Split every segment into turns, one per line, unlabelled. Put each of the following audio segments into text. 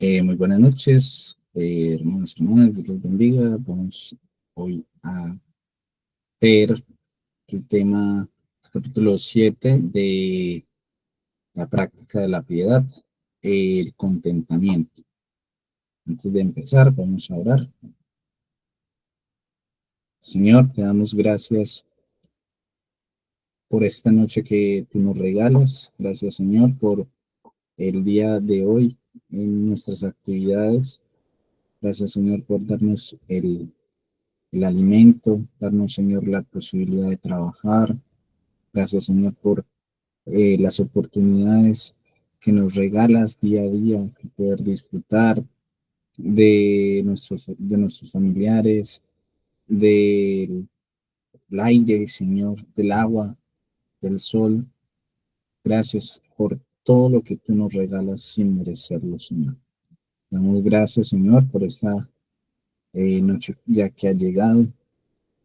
Muy buenas noches, hermanos y hermanas, Dios los bendiga. Vamos hoy a ver el tema, capítulo 7 de la práctica de la piedad, el contentamiento. Antes de empezar, vamos a orar. Señor, te damos gracias por esta noche que tú nos regalas. Gracias, Señor, por el día de hoy en nuestras actividades. Gracias, Señor, por darnos el alimento, darnos, Señor, la posibilidad de trabajar. Gracias, Señor, por las oportunidades que nos regalas día a día, poder disfrutar de nuestros familiares, del aire, Señor, del agua, del sol. Gracias por todo lo que tú nos regalas sin merecerlo, Señor. Damos gracias, Señor, por esta noche ya que ha llegado.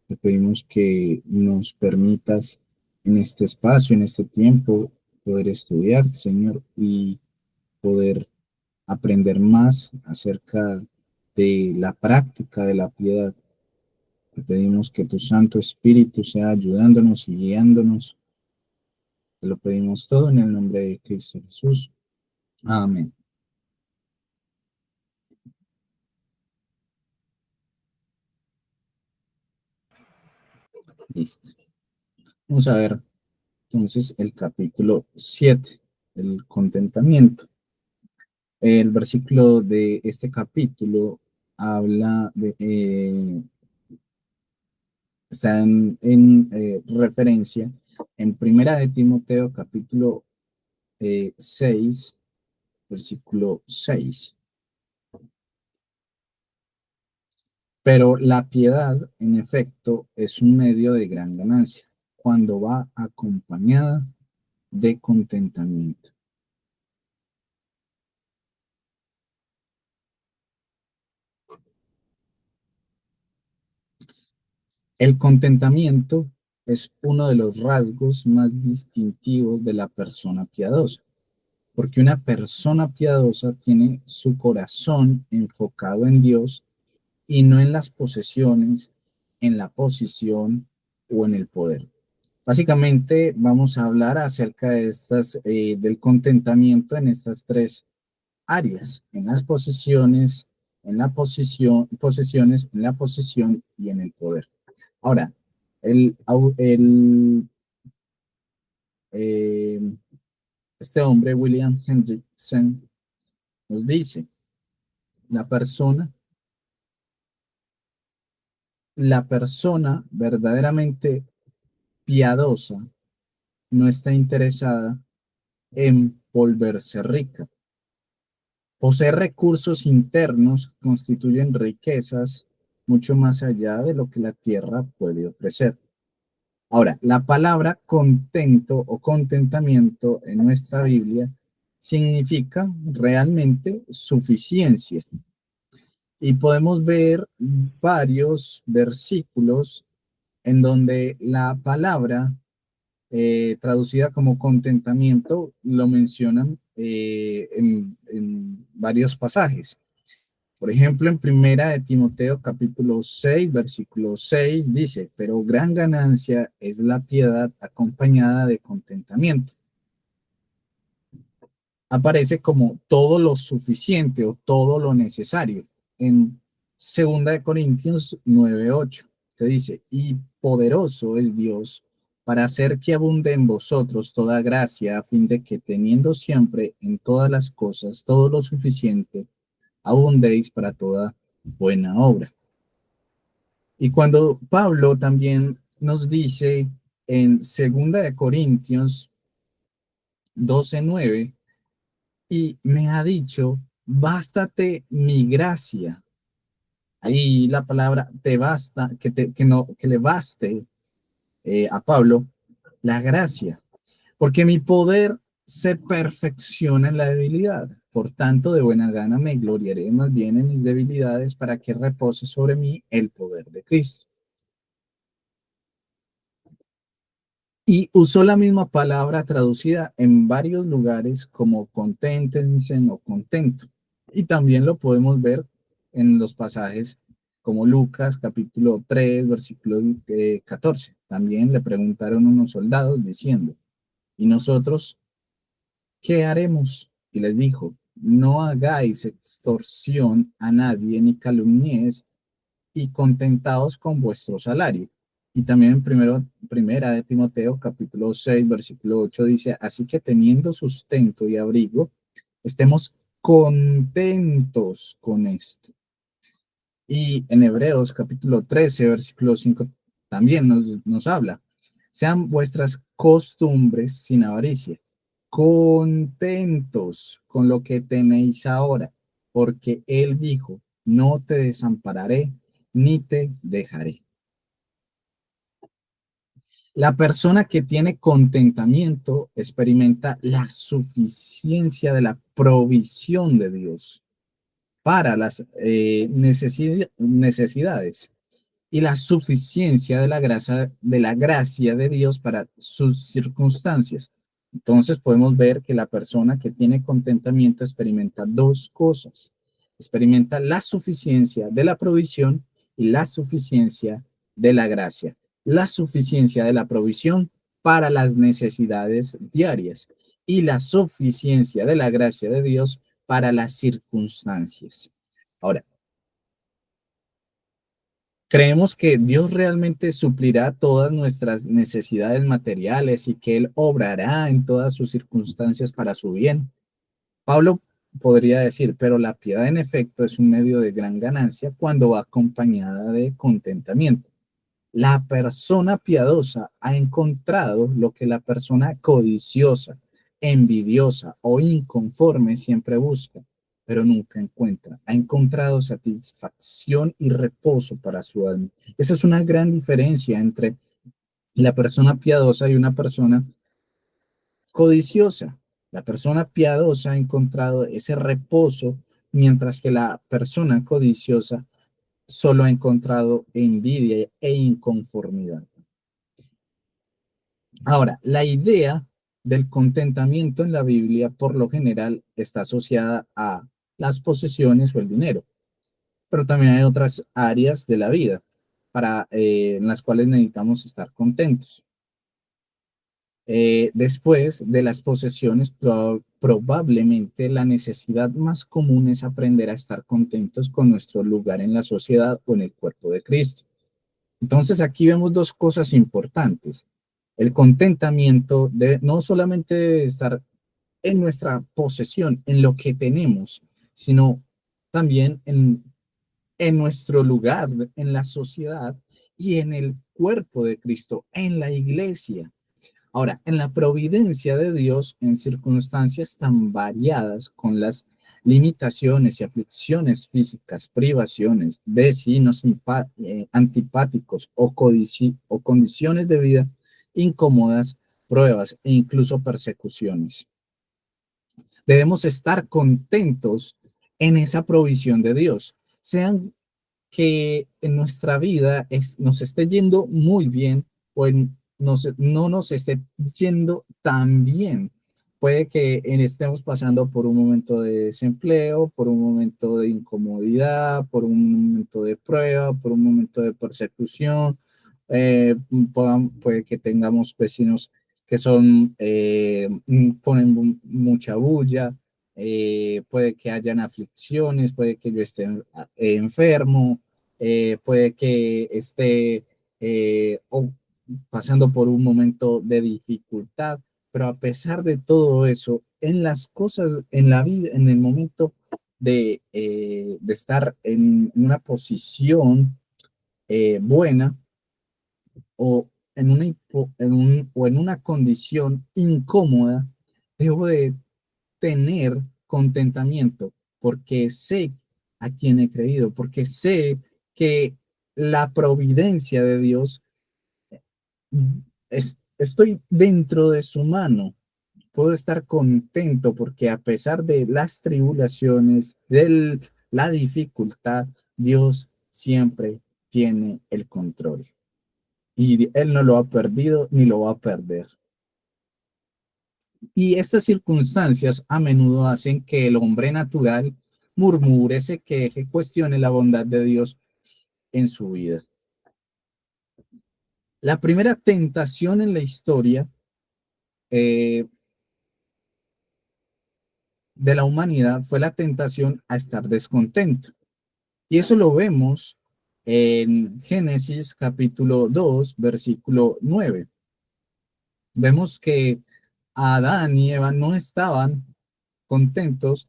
Te pedimos que nos permitas en este espacio, en este tiempo, poder estudiar, Señor, y poder aprender más acerca de la práctica de la piedad. Te pedimos que tu Santo Espíritu sea ayudándonos y guiándonos. Te lo pedimos todo en el nombre de Cristo Jesús. Amén. Listo. Vamos a ver entonces el capítulo 7, el contentamiento. El versículo de este capítulo habla de, está en referencia en Primera de Timoteo, capítulo 6, versículo 6. Pero la piedad, en efecto, es un medio de gran ganancia cuando va acompañada de contentamiento. El contentamiento es uno de los rasgos más distintivos de la persona piadosa, porque una persona piadosa tiene su corazón enfocado en Dios y no en las posesiones, en la posición o en el poder. Básicamente vamos a hablar acerca de del contentamiento en estas tres áreas, en las posesiones, posesiones, en la posición y en el poder. Ahora, el, el, eh, este hombre, William Hendrickson, nos dice, la persona, la persona verdaderamente piadosa no está interesada en volverse rica. Poseer recursos internos constituyen riquezas mucho más allá de lo que la tierra puede ofrecer. Ahora, la palabra contento o contentamiento en nuestra Biblia significa realmente suficiencia. Y podemos ver varios versículos en donde la palabra traducida como contentamiento lo mencionan en varios pasajes. Por ejemplo, en Primera de Timoteo capítulo 6, versículo 6 dice, pero gran ganancia es la piedad acompañada de contentamiento. Aparece como todo lo suficiente o todo lo necesario. En Segunda de Corintios 9:8, que dice, y poderoso es Dios para hacer que abunde en vosotros toda gracia, a fin de que teniendo siempre en todas las cosas todo lo suficiente, abundéis para toda buena obra. Y cuando Pablo también nos dice en Segunda de Corintios 12:9, y me ha dicho, bástate mi gracia. Ahí la palabra te basta, que le baste a Pablo la gracia, porque mi poder se perfecciona en la debilidad. Por tanto, de buena gana me gloriaré más bien en mis debilidades para que repose sobre mí el poder de Cristo. Y usó la misma palabra traducida en varios lugares como conténtense o contento. Y también lo podemos ver en los pasajes como Lucas capítulo 3, versículo 14. También le preguntaron unos soldados diciendo, ¿y nosotros qué haremos? Y les dijo, no hagáis extorsión a nadie ni calumnies y contentaos con vuestro salario. Y también en primera de Timoteo, capítulo 6, versículo 8 dice, así que teniendo sustento y abrigo, estemos contentos con esto. Y en Hebreos, capítulo 13, versículo 5, también nos habla, sean vuestras costumbres sin avaricia, contentos con lo que tenéis ahora, porque Él dijo, no te desampararé ni te dejaré. La persona que tiene contentamiento experimenta la suficiencia de la provisión de Dios para las necesidades y la suficiencia de la gracia de Dios para sus circunstancias. Entonces podemos ver que la persona que tiene contentamiento experimenta dos cosas. Experimenta la suficiencia de la provisión y la suficiencia de la gracia. La suficiencia de la provisión para las necesidades diarias y la suficiencia de la gracia de Dios para las circunstancias. Ahora, creemos que Dios realmente suplirá todas nuestras necesidades materiales y que Él obrará en todas sus circunstancias para su bien. Pablo podría decir, pero la piedad en efecto es un medio de gran ganancia cuando va acompañada de contentamiento. La persona piadosa ha encontrado lo que la persona codiciosa, envidiosa o inconforme siempre busca, pero nunca encuentra. Ha encontrado satisfacción y reposo para su alma. Esa es una gran diferencia entre la persona piadosa y una persona codiciosa. La persona piadosa ha encontrado ese reposo, mientras que la persona codiciosa solo ha encontrado envidia e inconformidad. Ahora, la idea del contentamiento en la Biblia por lo general está asociada a las posesiones o el dinero, pero también hay otras áreas de la vida en las cuales necesitamos estar contentos. Después de las posesiones, probablemente la necesidad más común es aprender a estar contentos con nuestro lugar en la sociedad o en el cuerpo de Cristo. Entonces aquí vemos dos cosas importantes. El contentamiento de no solamente estar en nuestra posesión, en lo que tenemos, sino también en nuestro lugar, en la sociedad y en el cuerpo de Cristo, en la iglesia. Ahora, en la providencia de Dios, en circunstancias tan variadas, con las limitaciones y aflicciones físicas, privaciones, vecinos antipáticos o condiciones de vida incómodas, pruebas e incluso persecuciones. Debemos estar contentos en esa provisión de Dios, sean que en nuestra vida nos esté yendo muy bien o no nos esté yendo tan bien. Puede que estemos pasando por un momento de desempleo, por un momento de incomodidad, por un momento de prueba, por un momento de persecución. Puede que tengamos vecinos que ponen mucha bulla, puede que hayan aflicciones, puede que yo esté enfermo, puede que esté pasando por un momento de dificultad, pero a pesar de todo eso, en las cosas, en la vida, en el momento de estar en una posición buena o en una condición incómoda, debo de tener contentamiento porque sé a quién he creído, porque sé que la providencia de Dios estoy dentro de su mano. Puedo estar contento porque a pesar de las tribulaciones, de la dificultad, Dios siempre tiene el control y Él no lo ha perdido ni lo va a perder. Y estas circunstancias a menudo hacen que el hombre natural murmure, se queje, cuestione la bondad de Dios en su vida. La primera tentación en la historia eh, de la humanidad fue la tentación a estar descontento. Y eso lo vemos en Génesis capítulo 2, versículo 9. Vemos que Adán y Eva no estaban contentos,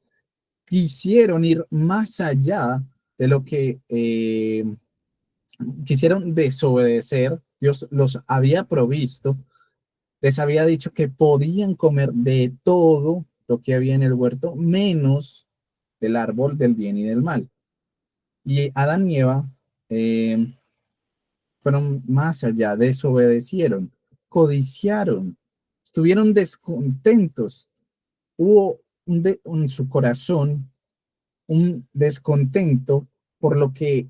quisieron ir más allá de lo que quisieron desobedecer. Dios los había provisto, les había dicho que podían comer de todo lo que había en el huerto, menos del árbol del bien y del mal. Y Adán y Eva eh, fueron más allá, desobedecieron, codiciaron, estuvieron descontentos. Hubo en su corazón un descontento por lo que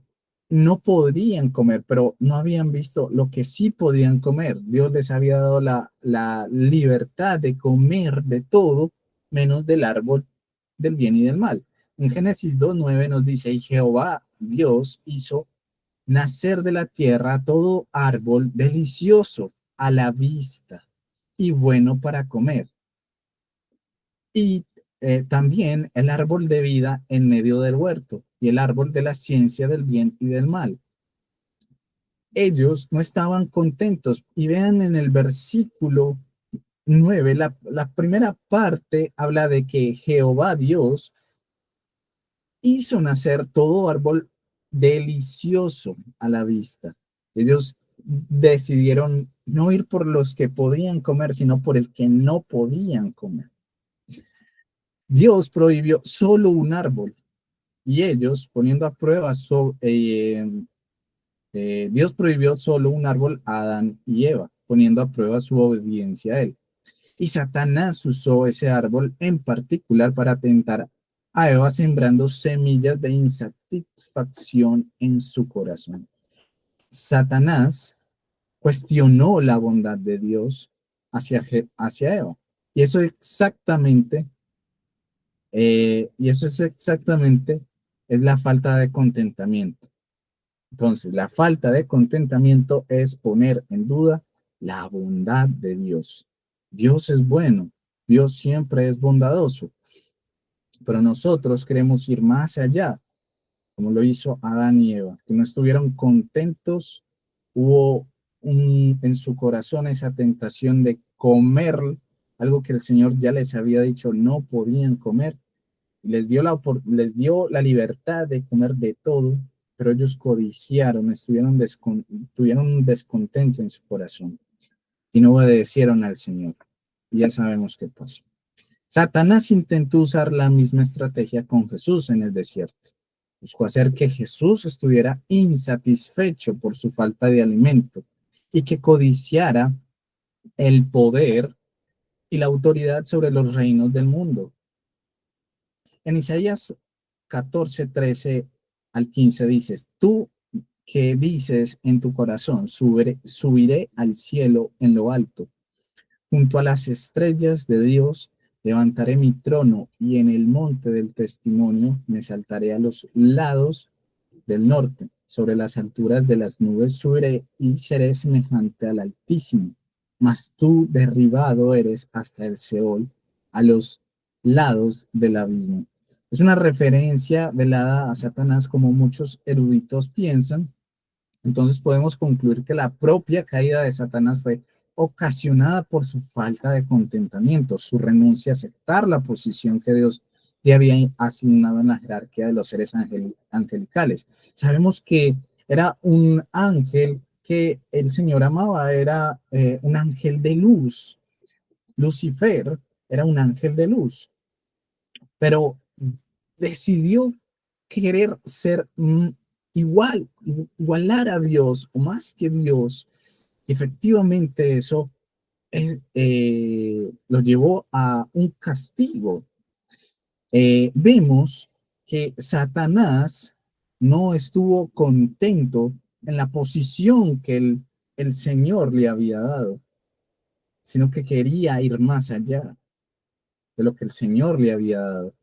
no podían comer, pero no habían visto lo que sí podían comer. Dios les había dado la libertad de comer de todo, menos del árbol del bien y del mal. En Génesis 2:9 nos dice, y Jehová Dios hizo nacer de la tierra todo árbol delicioso a la vista y bueno para comer. Y también el árbol de vida en medio del huerto y el árbol de la ciencia del bien y del mal. Ellos no estaban contentos. Y vean en el versículo 9, la primera parte habla de que Jehová Dios hizo nacer todo árbol delicioso a la vista. Ellos decidieron no ir por los que podían comer, sino por el que no podían comer. Dios prohibió solo un árbol y ellos poniendo a prueba, Dios prohibió solo un árbol a Adán y Eva, poniendo a prueba su obediencia a él. Y Satanás usó ese árbol en particular para tentar a Eva, sembrando semillas de insatisfacción en su corazón. Satanás cuestionó la bondad de Dios hacia Eva. Y eso exactamente, es la falta de contentamiento. Entonces, la falta de contentamiento es poner en duda la bondad de Dios. Dios es bueno, Dios siempre es bondadoso, pero nosotros queremos ir más allá, como lo hizo Adán y Eva, que no estuvieron contentos, hubo en su corazón esa tentación de comer algo que el Señor ya les había dicho no podían comer, les dio la libertad de comer de todo, pero ellos codiciaron, tuvieron un descontento en su corazón y no obedecieron al Señor. Y ya sabemos qué pasó. Satanás intentó usar la misma estrategia con Jesús en el desierto. Buscó hacer que Jesús estuviera insatisfecho por su falta de alimento y que codiciara el poder y la autoridad sobre los reinos del mundo. En Isaías 14:13 al 15 dices, tú que dices en tu corazón, subiré al cielo en lo alto, junto a las estrellas de Dios, levantaré mi trono y en el monte del testimonio me saltaré a los lados del norte, sobre las alturas de las nubes subiré y seré semejante al Altísimo, mas tú derribado eres hasta el Seol, a los lados del abismo. Es una referencia velada a Satanás como muchos eruditos piensan. Entonces podemos concluir que la propia caída de Satanás fue ocasionada por su falta de contentamiento, su renuncia a aceptar la posición que Dios le había asignado en la jerarquía de los seres angelicales. Sabemos que era un ángel que el Señor amaba, era un ángel de luz. Lucifer era un ángel de luz, pero decidió querer ser igualar a Dios o más que Dios. Efectivamente, eso lo llevó a un castigo. Vemos que Satanás no estuvo contento en la posición que el Señor le había dado, sino que quería ir más allá de lo que el Señor le había dado.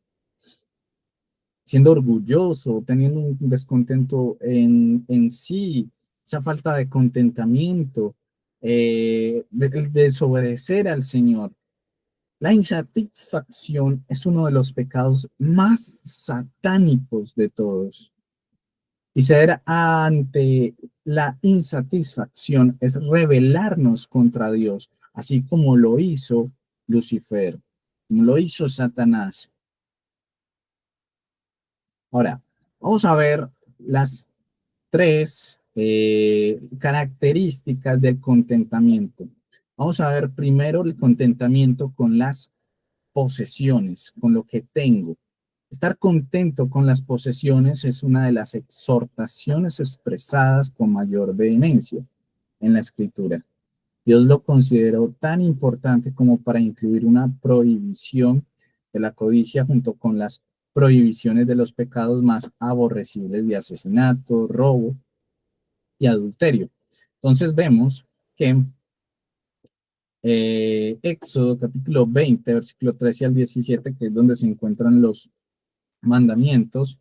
siendo orgulloso, teniendo un descontento en sí, esa falta de contentamiento, de desobedecer al Señor. La insatisfacción es uno de los pecados más satánicos de todos. Y ceder ante la insatisfacción es rebelarnos contra Dios, así como lo hizo Lucifer, como lo hizo Satanás. Ahora, vamos a ver las tres características del contentamiento. Vamos a ver primero el contentamiento con las posesiones, con lo que tengo. Estar contento con las posesiones es una de las exhortaciones expresadas con mayor vehemencia en la escritura. Dios lo consideró tan importante como para incluir una prohibición de la codicia junto con las prohibiciones de los pecados más aborrecibles de asesinato, robo y adulterio. Entonces vemos que Éxodo capítulo 20, versículo 13 al 17, que es donde se encuentran los mandamientos,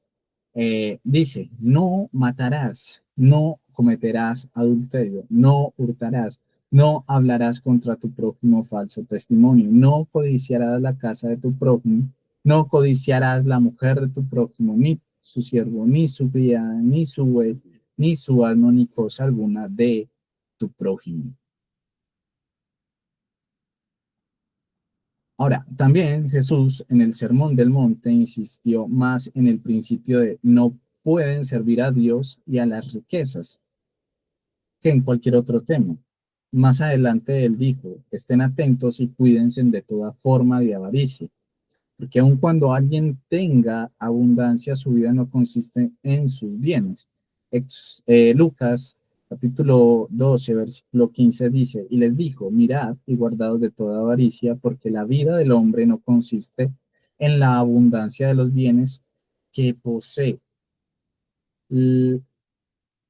dice, no matarás, no cometerás adulterio, no hurtarás, no hablarás contra tu prójimo falso testimonio, no codiciarás la casa de tu prójimo, no codiciarás la mujer de tu prójimo, ni su siervo, ni su criada, ni su buey, ni su asno, ni cosa alguna de tu prójimo. Ahora, también Jesús en el Sermón del Monte insistió más en el principio de no pueden servir a Dios y a las riquezas que en cualquier otro tema. Más adelante él dijo, estén atentos y cuídense de toda forma de avaricia, porque aun cuando alguien tenga abundancia, su vida no consiste en sus bienes. Lucas capítulo 12, versículo 15 dice, y les dijo, mirad y guardaos de toda avaricia, porque la vida del hombre no consiste en la abundancia de los bienes que posee.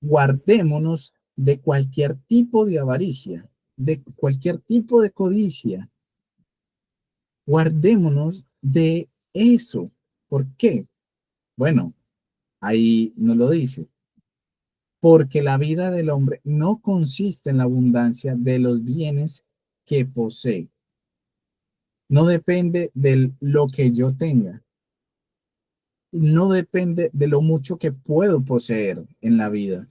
Guardémonos de cualquier tipo de avaricia, de cualquier tipo de codicia. Guardémonos de eso. ¿Por qué? Bueno, ahí no lo dice. Porque la vida del hombre no consiste en la abundancia de los bienes que posee. No depende de lo que yo tenga. No depende de lo mucho que puedo poseer en la vida.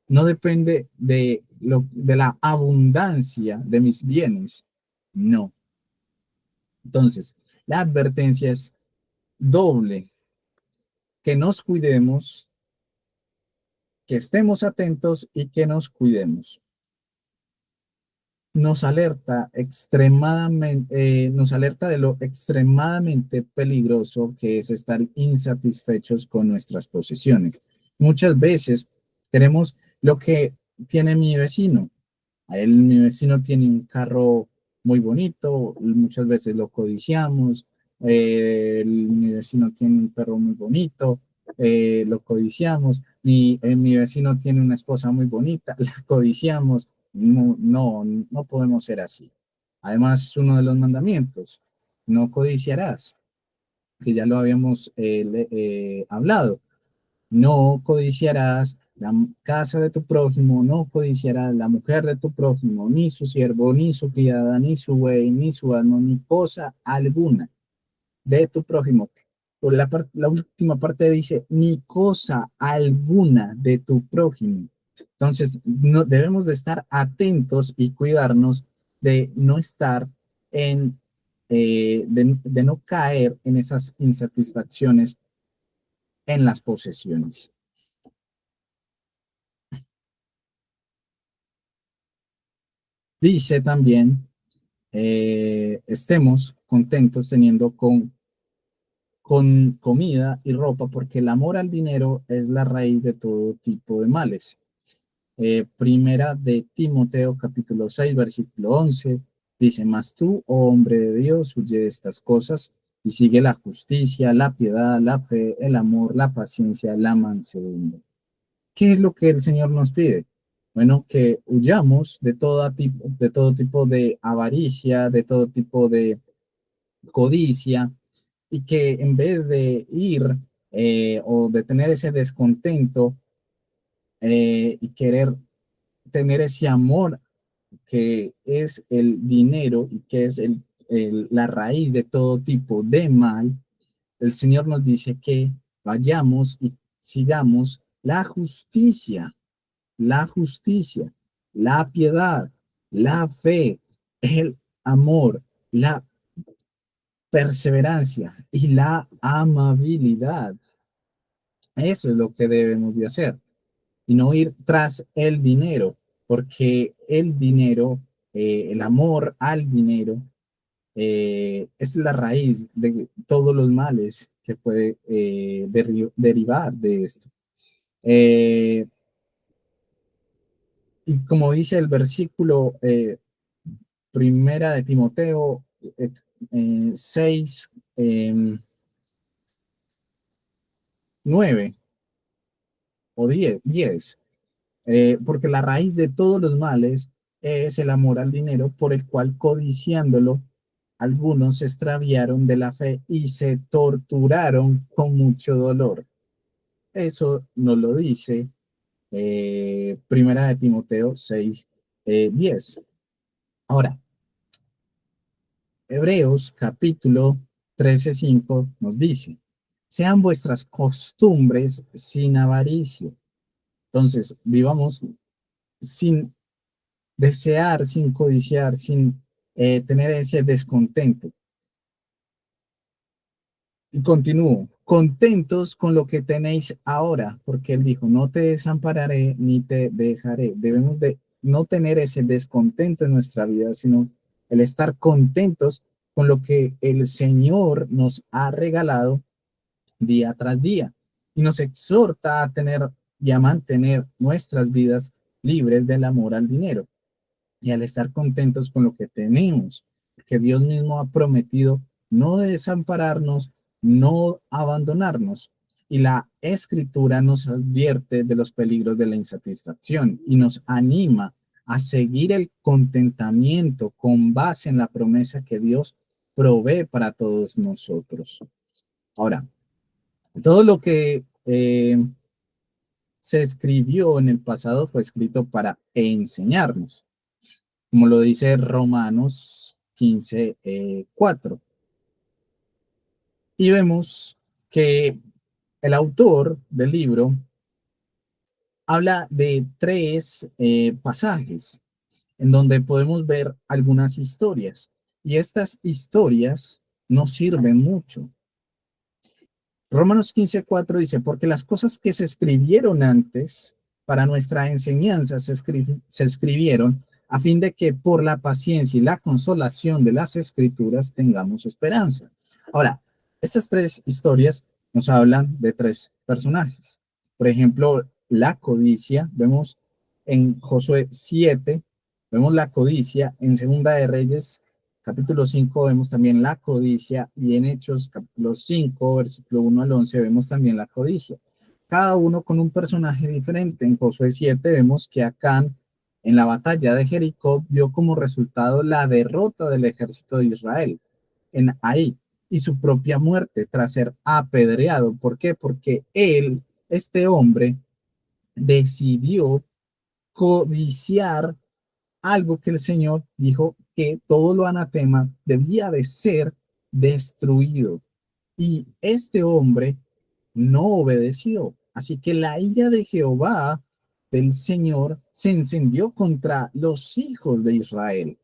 No depende de la abundancia de mis bienes. No. Entonces, la advertencia es doble, que nos cuidemos, que estemos atentos y que nos cuidemos. Nos alerta de lo extremadamente peligroso que es estar insatisfechos con nuestras posesiones. Muchas veces queremos lo que tiene mi vecino. Mi vecino tiene un carro muy bonito, muchas veces lo codiciamos. Mi vecino tiene un perro muy bonito, lo codiciamos. Mi vecino tiene una esposa muy bonita, la codiciamos. No, no, no podemos ser así. Además, es uno de los mandamientos. No codiciarás, que ya lo habíamos hablado. No codiciarás la casa de tu prójimo, no codiciarás la mujer de tu prójimo, ni su siervo, ni su criada, ni su buey, ni su asno, ni cosa alguna de tu prójimo. Por la última parte dice, ni cosa alguna de tu prójimo. Entonces, no, debemos de estar atentos y cuidarnos de no estar de no caer en esas insatisfacciones en las posesiones. Dice también, estemos contentos teniendo con comida y ropa, porque el amor al dinero es la raíz de todo tipo de males. Primera de Timoteo, capítulo 6, versículo 11, dice, mas tú, oh hombre de Dios, huye de estas cosas y sigue la justicia, la piedad, la fe, el amor, la paciencia, la mansedumbre. ¿Qué es lo que el Señor nos pide? Bueno, que huyamos de todo tipo de avaricia, de todo tipo de codicia, y que en vez de ir o de tener ese descontento y querer tener ese amor que es el dinero y que es la raíz de todo tipo de mal, el Señor nos dice que vayamos y sigamos la justicia, la piedad, la fe, el amor, la perseverancia y la amabilidad. Eso es lo que debemos de hacer y no ir tras el dinero, porque el dinero, el amor al dinero, es la raíz de todos los males que puede derivar de esto. Eh, y como dice el versículo primera de Timoteo 6, 9 o 10, porque la raíz de todos los males es el amor al dinero, por el cual codiciándolo, algunos se extraviaron de la fe y se torturaron con mucho dolor. Eso nos lo dice Primera de Timoteo 6, 10. Ahora, Hebreos capítulo 13:5 nos dice, sean vuestras costumbres sin avaricia. Entonces, vivamos sin desear, sin codiciar, sin tener ese descontento. Y continúo, contentos con lo que tenéis ahora, porque él dijo, no te desampararé ni te dejaré. Debemos de no tener ese descontento en nuestra vida, sino el estar contentos con lo que el Señor nos ha regalado día tras día y nos exhorta a tener y a mantener nuestras vidas libres del amor al dinero y al estar contentos con lo que tenemos, que Dios mismo ha prometido no desampararnos, no abandonarnos. Y la escritura nos advierte de los peligros de la insatisfacción y nos anima a seguir el contentamiento con base en la promesa que Dios provee para todos nosotros. Ahora, todo lo que se escribió en el pasado fue escrito para enseñarnos, como lo dice Romanos 15, 4. Y vemos que el autor del libro habla de tres pasajes en donde podemos ver algunas historias. Y estas historias nos sirven mucho. Romanos 15:4 dice, porque las cosas que se escribieron antes para nuestra enseñanza se escribieron a fin de que por la paciencia y la consolación de las escrituras tengamos esperanza. Ahora, estas tres historias nos hablan de tres personajes. Por ejemplo, la codicia, vemos en Josué 7, vemos la codicia, en Segunda de Reyes capítulo 5 vemos también la codicia y en Hechos capítulo 5, versículo 1 al 11 vemos también la codicia. Cada uno con un personaje diferente. En Josué 7 vemos que Acán en la batalla de Jericó dio como resultado la derrota del ejército de Israel en Ahí y su propia muerte tras ser apedreado. ¿Por qué? Porque él, este hombre, decidió codiciar algo que el Señor dijo que todo lo anatema debía de ser destruido. Y este hombre no obedeció. Así que la ira de Jehová, del Señor, se encendió contra los hijos de Israel.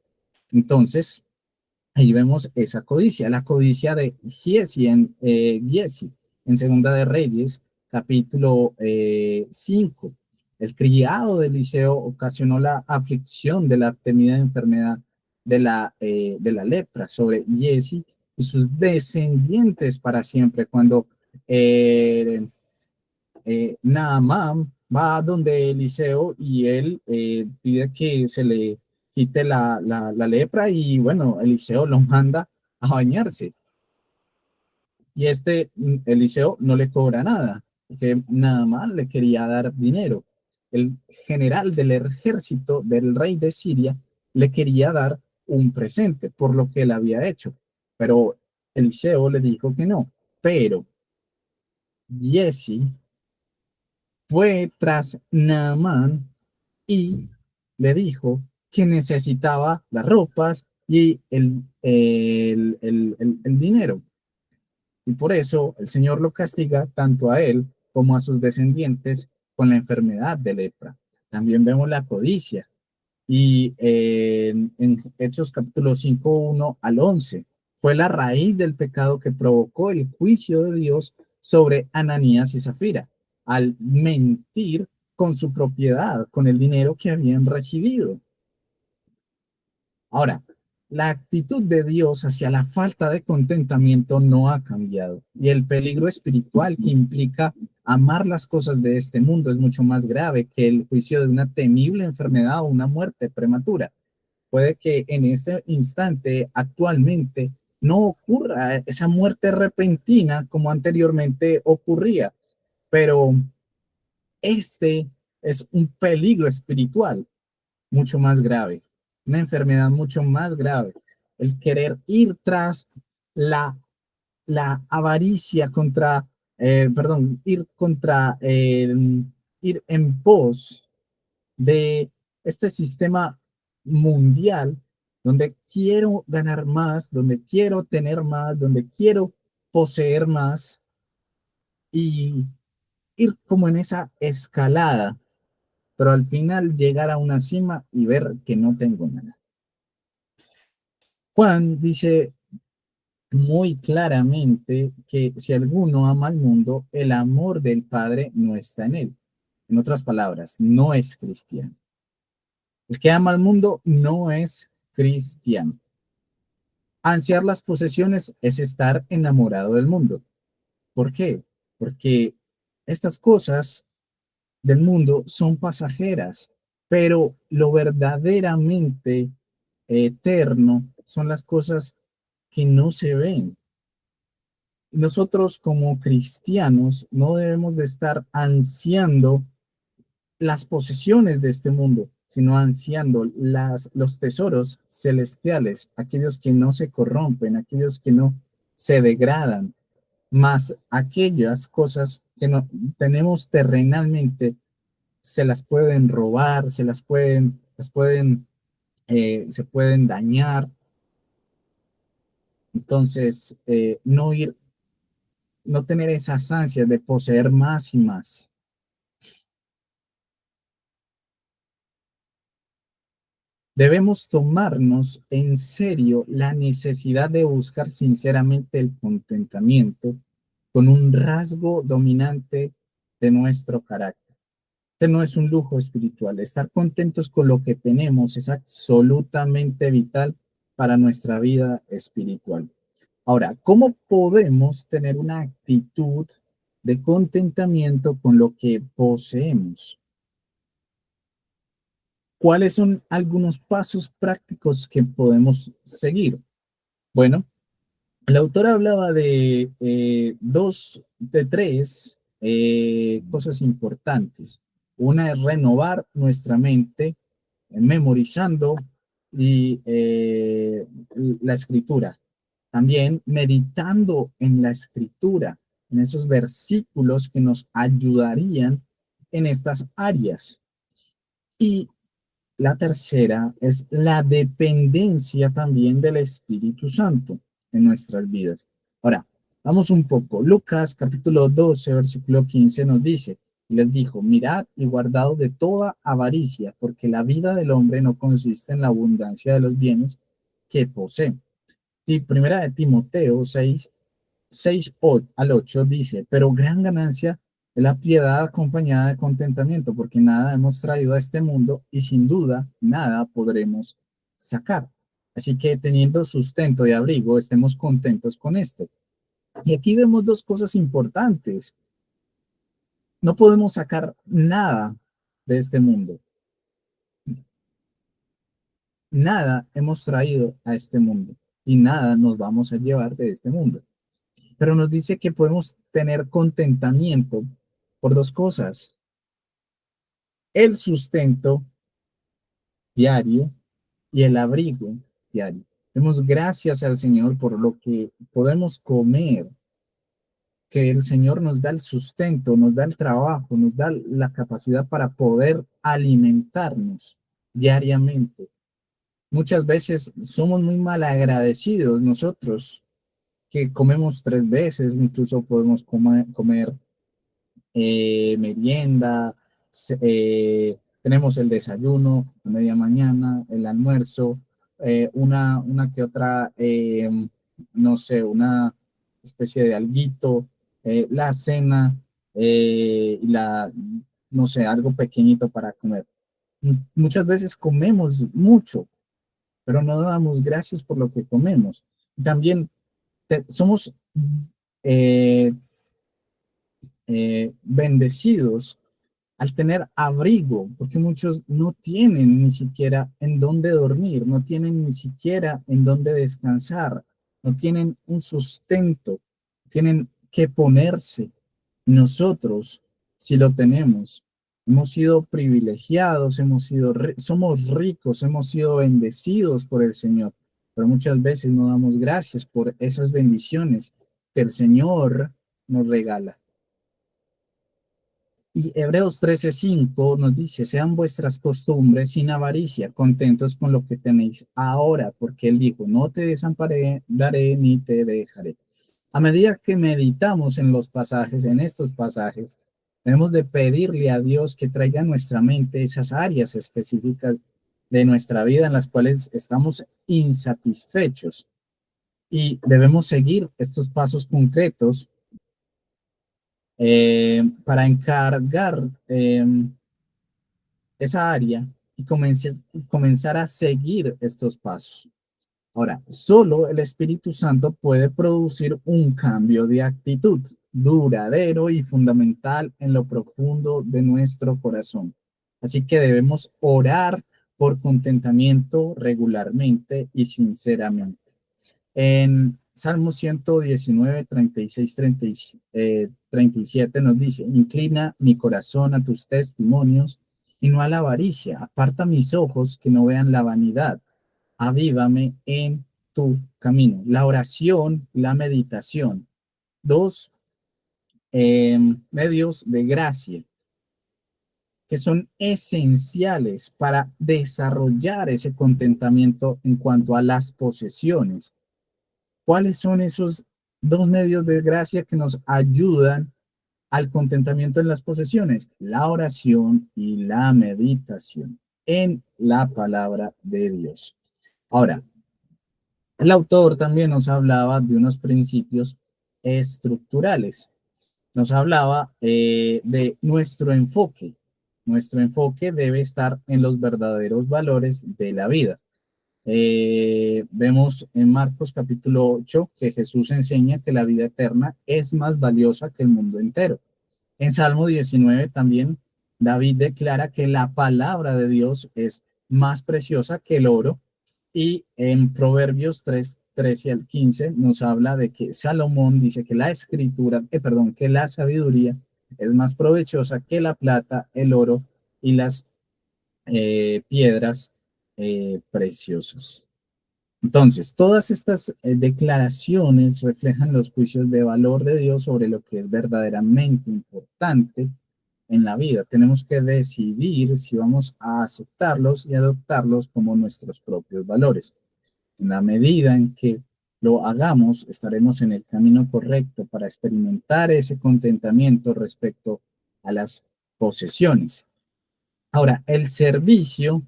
Entonces, ahí vemos esa codicia, la codicia de Giesi en Segunda de Reyes, capítulo 5. El criado de Eliseo ocasionó la aflicción de la temida enfermedad de la lepra sobre Giesi y sus descendientes para siempre. Cuando eh, Naamán va donde Eliseo y él pide que se le quite la lepra y bueno, Eliseo lo manda a bañarse. Y Eliseo no le cobra nada, porque nada más le quería dar dinero. El general del ejército del rey de Siria le quería dar un presente por lo que él había hecho, pero Eliseo le dijo que no. Pero Giesi fue tras Naamán y le dijo que necesitaba las ropas y el dinero. Y por eso el Señor lo castiga tanto a él como a sus descendientes con la enfermedad de lepra. También vemos la codicia. Y en Hechos capítulo 5, 1 al 11 fue la raíz del pecado que provocó el juicio de Dios sobre Ananías y Zafira, al mentir con su propiedad, con el dinero que habían recibido. Ahora, la actitud de Dios hacia la falta de contentamiento no ha cambiado y el peligro espiritual que implica amar las cosas de este mundo es mucho más grave que el juicio de una temible enfermedad o una muerte prematura. Puede que en este instante, actualmente, no ocurra esa muerte repentina como anteriormente ocurría, pero este es un peligro espiritual mucho más grave, una enfermedad mucho más grave, el querer ir tras la, la avaricia contra, perdón, ir en pos de este sistema mundial donde quiero ganar más, donde quiero tener más, donde quiero poseer más y ir como en esa escalada, pero al final llegar a una cima y ver que no tengo nada. Juan dice muy claramente que si alguno ama al mundo, el amor del Padre no está en él. En otras palabras, no es cristiano. El que ama al mundo no es cristiano. Ansiar las posesiones es estar enamorado del mundo. ¿Por qué? Porque estas cosas del mundo son pasajeras, pero lo verdaderamente eterno son las cosas que no se ven. Nosotros como cristianos no debemos de estar ansiando las posesiones de este mundo, sino ansiando los tesoros celestiales, aquellos que no se corrompen, aquellos que no se degradan, más aquellas cosas que no tenemos terrenalmente, se las pueden robar, se pueden dañar. Entonces, no tener esas ansias de poseer más y más. Debemos tomarnos en serio la necesidad de buscar sinceramente el contentamiento con un rasgo dominante de nuestro carácter. Este no es un lujo espiritual. Estar contentos con lo que tenemos es absolutamente vital para nuestra vida espiritual. Ahora, ¿cómo podemos tener una actitud de contentamiento con lo que poseemos? ¿Cuáles son algunos pasos prácticos que podemos seguir? Bueno, el autor hablaba de de tres cosas importantes. Una es renovar nuestra mente, memorizando y la escritura. También meditando en la escritura, en esos versículos que nos ayudarían en estas áreas. Y la tercera es la dependencia también del Espíritu Santo en nuestras vidas. Ahora, vamos un poco. Lucas capítulo 12, versículo 15 nos dice, y les dijo, mirad y guardaos de toda avaricia, porque la vida del hombre no consiste en la abundancia de los bienes que posee. Y primera de Timoteo 6 al 8 dice, pero gran ganancia es la piedad acompañada de contentamiento, porque nada hemos traído a este mundo y sin duda nada podremos sacar. Así que teniendo sustento y abrigo, estemos contentos con esto. Y aquí vemos dos cosas importantes. No podemos sacar nada de este mundo. Nada hemos traído a este mundo y nada nos vamos a llevar de este mundo. Pero nos dice que podemos tener contentamiento por dos cosas: el sustento diario y el abrigo diario. Demos gracias al Señor por lo que podemos comer, que el Señor nos da el sustento, nos da el trabajo, nos da la capacidad para poder alimentarnos diariamente. Muchas veces somos muy mal agradecidos nosotros, que comemos 3 veces, incluso podemos comer merienda, tenemos el desayuno a media mañana, el almuerzo, una que otra, no sé, una especie de alguito, la cena, y no sé, algo pequeñito para comer. Muchas veces comemos mucho, pero no damos gracias por lo que comemos. También somos eh, bendecidos al tener abrigo, porque muchos no tienen ni siquiera en dónde dormir, no tienen ni siquiera en dónde descansar, no tienen un sustento, tienen que ponerse. Nosotros, si lo tenemos, hemos sido privilegiados, somos ricos, hemos sido bendecidos por el Señor, pero muchas veces no damos gracias por esas bendiciones que el Señor nos regala. Y Hebreos 13:5 nos dice, sean vuestras costumbres sin avaricia, contentos con lo que tenéis ahora, porque Él dijo, no te desampararé ni te dejaré. A medida que meditamos en los pasajes, en estos pasajes, tenemos de pedirle a Dios que traiga a nuestra mente esas áreas específicas de nuestra vida en las cuales estamos insatisfechos. Y debemos seguir estos pasos concretos para encargar esa área y comenzar a seguir estos pasos. Ahora, solo el Espíritu Santo puede producir un cambio de actitud duradero y fundamental en lo profundo de nuestro corazón. Así que debemos orar por contentamiento regularmente y sinceramente. En Salmo 119, 36, 37 nos dice, inclina mi corazón a tus testimonios y no a la avaricia. Aparta mis ojos que no vean la vanidad. Avívame en tu camino. La oración, la meditación, dos medios de gracia que son esenciales para desarrollar ese contentamiento en cuanto a las posesiones. ¿Cuáles son esos dos medios de gracia que nos ayudan al contentamiento en las posesiones? La oración y la meditación en la palabra de Dios. Ahora, el autor también nos hablaba de unos principios estructurales. Nos hablaba de nuestro enfoque. Nuestro enfoque debe estar en los verdaderos valores de la vida. Vemos en Marcos capítulo 8 que Jesús enseña que la vida eterna es más valiosa que el mundo entero. En Salmo 19 también David declara que la palabra de Dios es más preciosa que el oro, y en Proverbios 3, 13 al 15 nos habla de que Salomón dice que la escritura, que la sabiduría es más provechosa que la plata, el oro y las piedras preciosas. Entonces, todas estas declaraciones reflejan los juicios de valor de Dios sobre lo que es verdaderamente importante en la vida. Tenemos que decidir si vamos a aceptarlos y adoptarlos como nuestros propios valores. En la medida en que lo hagamos, estaremos en el camino correcto para experimentar ese contentamiento respecto a las posesiones. Ahora, el servicio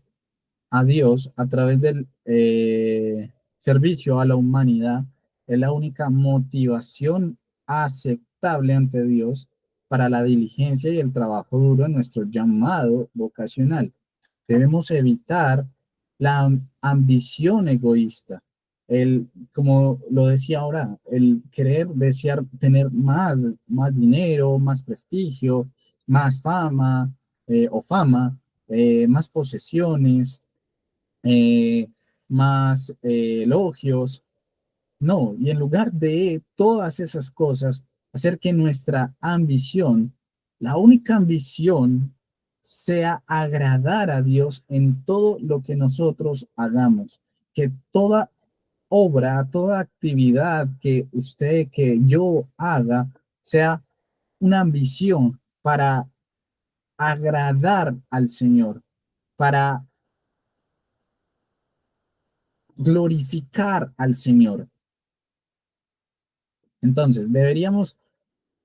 a Dios a través del servicio a la humanidad es la única motivación aceptable ante Dios para la diligencia y el trabajo duro en nuestro llamado vocacional. Debemos evitar la ambición egoísta, como lo decía ahora, el querer desear tener más dinero, más prestigio, más fama más posesiones, eh, más elogios. No, y en lugar de todas esas cosas, hacer que nuestra ambición, la única ambición, sea agradar a Dios en todo lo que nosotros hagamos. Que toda obra, toda actividad que usted, que yo haga, sea una ambición para agradar al Señor, para glorificar al Señor. Entonces, deberíamos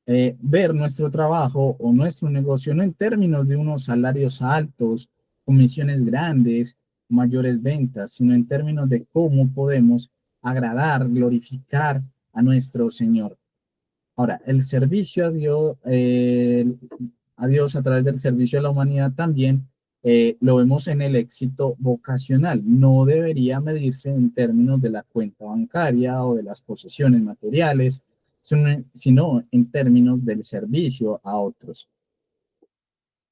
ver nuestro trabajo o nuestro negocio no en términos de unos salarios altos, comisiones grandes, mayores ventas, sino en términos de cómo podemos agradar, glorificar a nuestro Señor. Ahora, el servicio a Dios a través del servicio a la humanidad también lo vemos en el éxito vocacional. No debería medirse en términos de la cuenta bancaria o de las posesiones materiales, sino en términos del servicio a otros.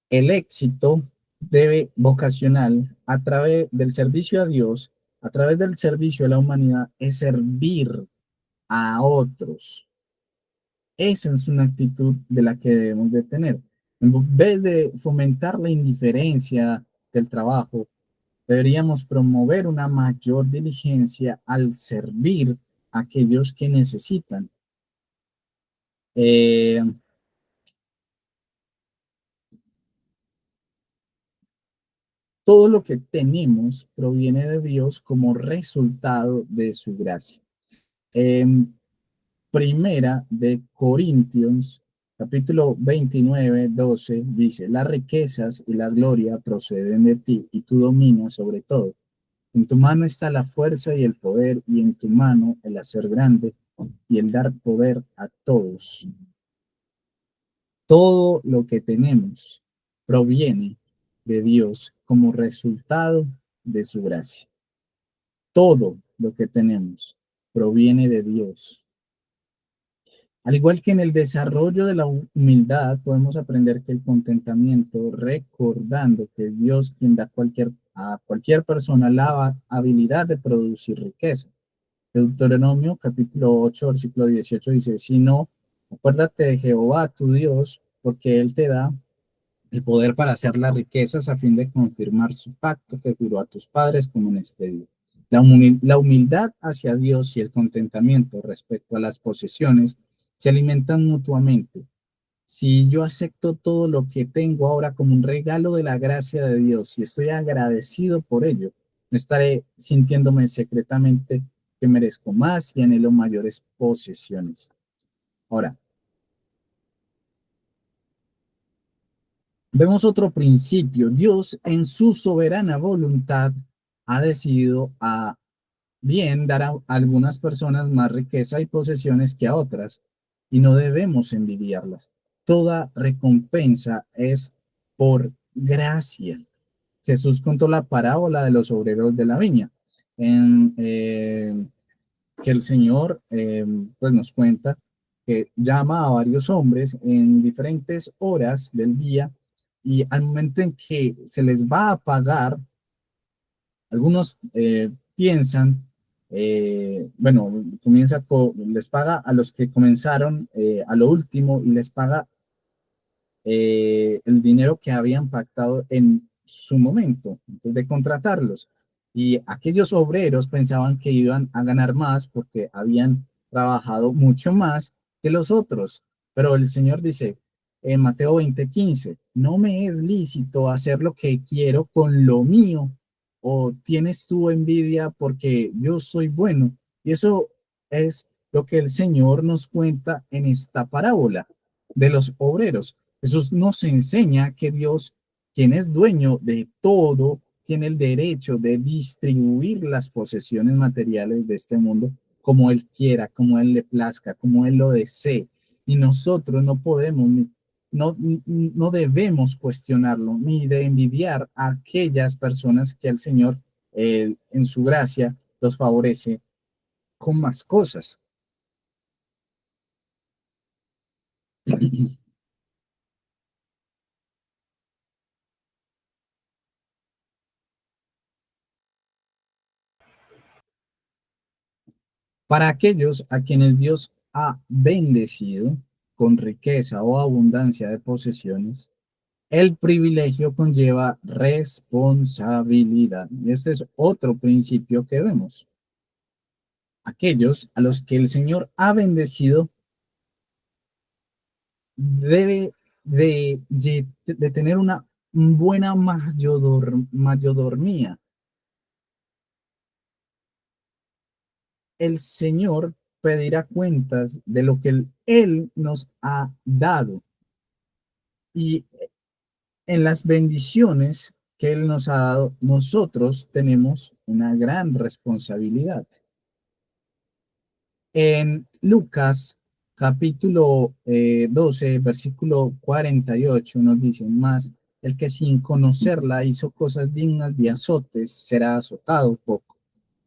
El éxito debe vocacional a través del servicio a Dios, a través del servicio a la humanidad, es servir a otros. Esa es una actitud de la que debemos de tener. En vez de fomentar la indiferencia del trabajo, deberíamos promover una mayor diligencia al servir a aquellos que necesitan. Eh, todo lo que tenemos proviene de Dios como resultado de su gracia. En Primera de Corintios, capítulo 29, 12, dice, las riquezas y la gloria proceden de ti y tú dominas sobre todo. En tu mano está la fuerza y el poder y en tu mano el hacer grande y el dar poder a todos. Todo lo que tenemos proviene de Dios como resultado de su gracia. Todo lo que tenemos proviene de Dios. Al igual que en el desarrollo de la humildad, podemos aprender que el contentamiento, recordando que es Dios quien da a cualquier persona la habilidad de producir riqueza. Deuteronomio capítulo 8, versículo 18 dice, si no, acuérdate de Jehová tu Dios, porque Él te da el poder para hacer las riquezas a fin de confirmar su pacto que juró a tus padres como en este día. La humildad hacia Dios y el contentamiento respecto a las posesiones se alimentan mutuamente. Si yo acepto todo lo que tengo ahora como un regalo de la gracia de Dios y estoy agradecido por ello, no estaré sintiéndome secretamente que merezco más y anhelo mayores posesiones. Ahora, vemos otro principio. Dios en su soberana voluntad ha decidido a bien dar a algunas personas más riqueza y posesiones que a otras y no debemos envidiarlas. Toda recompensa es por gracia. Jesús contó la parábola de los obreros de la viña, en, que el Señor pues nos cuenta que llama a varios hombres en diferentes horas del día y al momento en que se les va a pagar, algunos piensan, bueno, les paga a los que comenzaron a lo último y les paga el dinero que habían pactado en su momento, antes de contratarlos. Y aquellos obreros pensaban que iban a ganar más porque habían trabajado mucho más que los otros. Pero el Señor dice en Mateo 20:15, no me es lícito hacer lo que quiero con lo mío, o tienes tú envidia porque yo soy bueno. Y eso es lo que el Señor nos cuenta en esta parábola de los obreros. Jesús nos enseña que Dios, quien es dueño de todo, tiene el derecho de distribuir las posesiones materiales de este mundo como Él quiera, como Él le plazca, como Él lo desee. Y nosotros no podemos, no debemos cuestionarlo, ni de envidiar a aquellas personas que el Señor, en su gracia, los favorece con más cosas. Para aquellos a quienes Dios ha bendecido con riqueza o abundancia de posesiones, el privilegio conlleva responsabilidad. Y este es otro principio que vemos. Aquellos a los que el Señor ha bendecido debe de tener una buena mayordomía. El Señor pedirá cuentas de lo que Él nos ha dado y en las bendiciones que Él nos ha dado, nosotros tenemos una gran responsabilidad. En Lucas capítulo 12, versículo 48 nos dice más, el que sin conocerla hizo cosas dignas de azotes será azotado poco,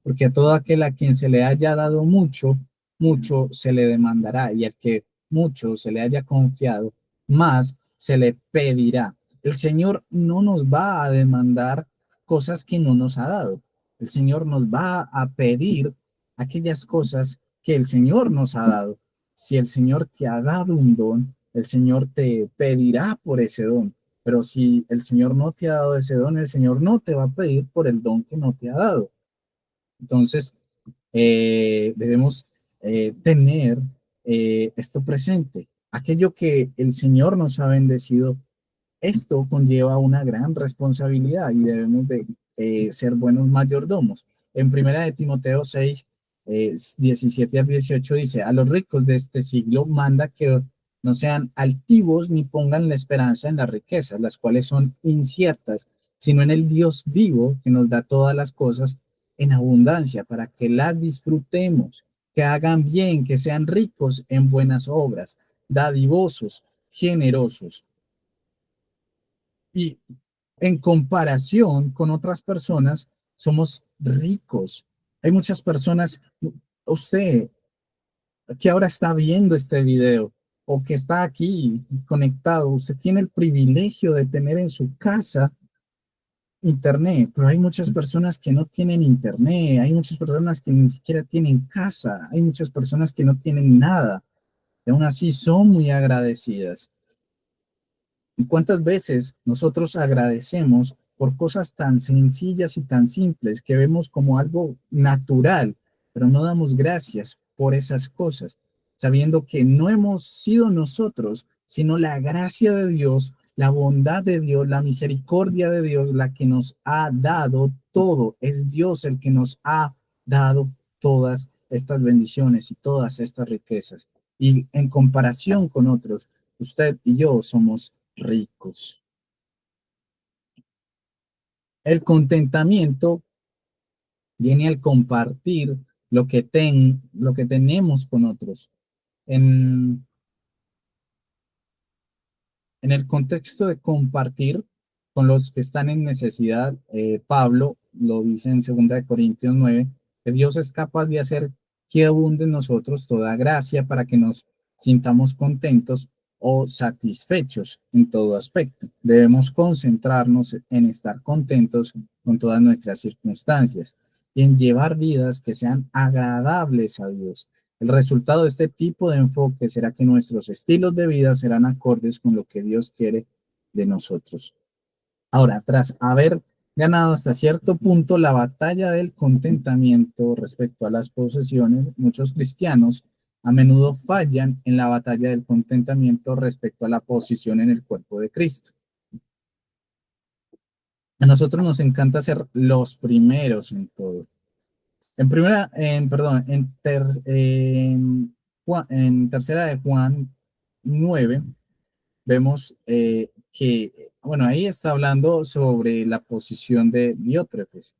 porque a todo aquel a quien se le haya dado mucho, mucho se le demandará, y al que mucho se le haya confiado, más se le pedirá. El Señor no nos va a demandar cosas que no nos ha dado. El Señor nos va a pedir aquellas cosas que el Señor nos ha dado. Si el Señor te ha dado un don, el Señor te pedirá por ese don. Pero si el Señor no te ha dado ese don, el Señor no te va a pedir por el don que no te ha dado. Entonces, debemos tener esto presente. Aquello que el Señor nos ha bendecido, esto conlleva una gran responsabilidad y debemos de ser buenos mayordomos. En primera de Timoteo 6, 17 al 18 dice, a los ricos de este siglo manda que no sean altivos ni pongan la esperanza en las riquezas, las cuales son inciertas, sino en el Dios vivo que nos da todas las cosas en abundancia para que las disfrutemos, que hagan bien, que sean ricos en buenas obras, dadivosos, generosos. Y en comparación con otras personas, somos ricos. Hay muchas personas, usted que ahora está viendo este video o que está aquí conectado, usted tiene el privilegio de tener en su casa internet, pero hay muchas personas que no tienen internet, hay muchas personas que ni siquiera tienen casa, hay muchas personas que no tienen nada, y aún así son muy agradecidas. ¿Y cuántas veces nosotros agradecemos por cosas tan sencillas y tan simples que vemos como algo natural, pero no damos gracias por esas cosas, sabiendo que no hemos sido nosotros, sino la gracia de Dios, la bondad de Dios, la misericordia de Dios, la que nos ha dado todo. Es Dios el que nos ha dado todas estas bendiciones y todas estas riquezas. Y en comparación con otros, usted y yo somos ricos. El contentamiento viene al compartir lo que tenemos con otros. En, en el contexto de compartir con los que están en necesidad, Pablo lo dice en 2 Corintios 9, que Dios es capaz de hacer que abunde en nosotros toda gracia para que nos sintamos contentos o satisfechos en todo aspecto. Debemos concentrarnos en estar contentos con todas nuestras circunstancias y en llevar vidas que sean agradables a Dios. El resultado de este tipo de enfoque será que nuestros estilos de vida serán acordes con lo que Dios quiere de nosotros. Ahora, tras haber ganado hasta cierto punto la batalla del contentamiento respecto a las posesiones, muchos cristianos a menudo fallan en la batalla del contentamiento respecto a la posición en el cuerpo de Cristo. A nosotros nos encanta ser los primeros en todo. Perdón, en tercera de Juan 9, vemos bueno, ahí está hablando sobre la posición de Diótrefes.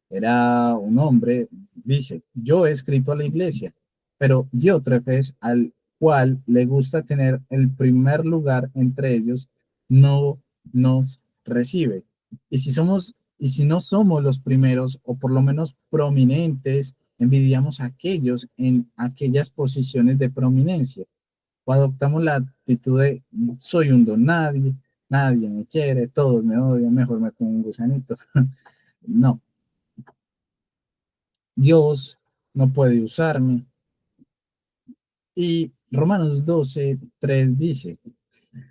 Era un hombre, dice, yo he escrito a la iglesia, pero Diótrefes, al cual le gusta tener el primer lugar entre ellos, no nos recibe. Y si no somos los primeros, o por lo menos prominentes, envidiamos a aquellos en aquellas posiciones de prominencia o adoptamos la actitud de soy un don nadie, nadie me quiere, todos me odian, mejor me como un gusanito. No, Dios no puede usarme. Y Romanos 12:3 dice,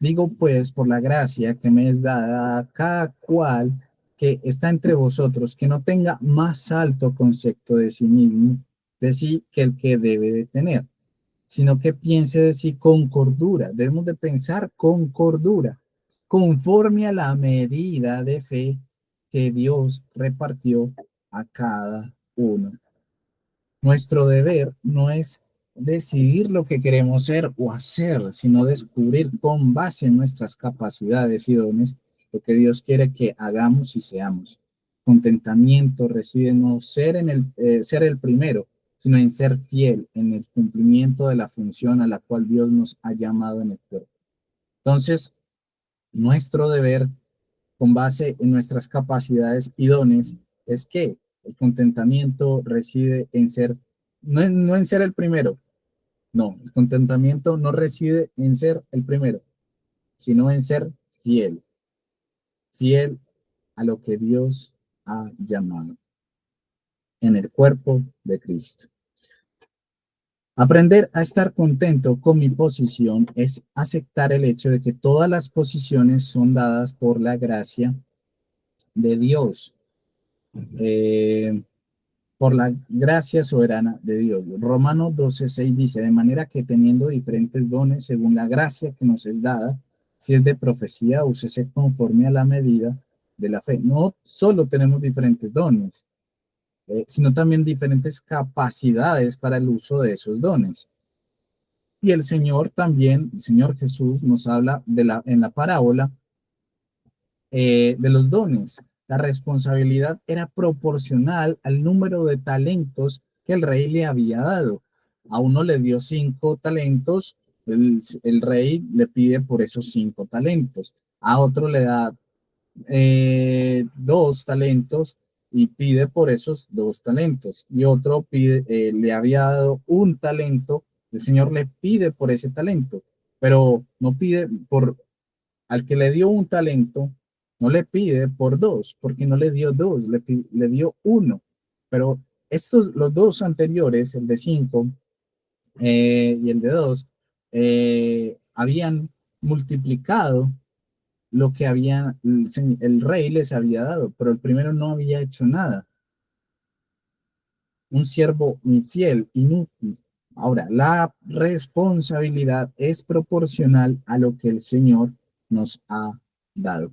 digo pues por la gracia que me es dada a cada cual que está entre vosotros, que no tenga más alto concepto de sí mismo, de sí que el que debe de tener, sino que piense de sí con cordura. Debemos de pensar con cordura, conforme a la medida de fe que Dios repartió a cada uno. Nuestro deber no es decidir lo que queremos ser o hacer, sino descubrir con base en nuestras capacidades y dones lo que Dios quiere que hagamos y seamos. Contentamiento reside en no ser, ser el primero, sino en ser fiel en el cumplimiento de la función a la cual Dios nos ha llamado en el cuerpo. Entonces, nuestro deber con base en nuestras capacidades y dones es que el contentamiento reside en ser, no en ser el primero, no, el contentamiento no reside en ser el primero, sino en ser fiel, fiel a lo que Dios ha llamado en el cuerpo de Cristo. Aprender a estar contento con mi posición es aceptar el hecho de que todas las posiciones son dadas por la gracia de Dios. Por la gracia soberana de Dios. Romanos 12:6 dice, de manera que teniendo diferentes dones según la gracia que nos es dada, si es de profecía, úsese conforme a la medida de la fe. No solo tenemos diferentes dones, sino también diferentes capacidades para el uso de esos dones. Y el Señor también, el Señor Jesús nos habla en la parábola de los dones. La responsabilidad era proporcional al número de talentos que el rey le había dado. A uno le dio 5 talentos, el rey le pide por esos 5 talentos. A otro le da 2 talentos y pide por esos 2 talentos. Y otro pide, le había dado 1 talento, el Señor le pide por ese talento, pero no pide por al que le dio 1 talento, no le pide por 2, porque no le dio 2, le dio 1. Pero los 2 anteriores, el de 5 y el de 2, habían multiplicado lo que el rey les había dado, pero el primero no había hecho nada. Un siervo infiel, inútil. Ahora, la responsabilidad es proporcional a lo que el Señor nos ha dado.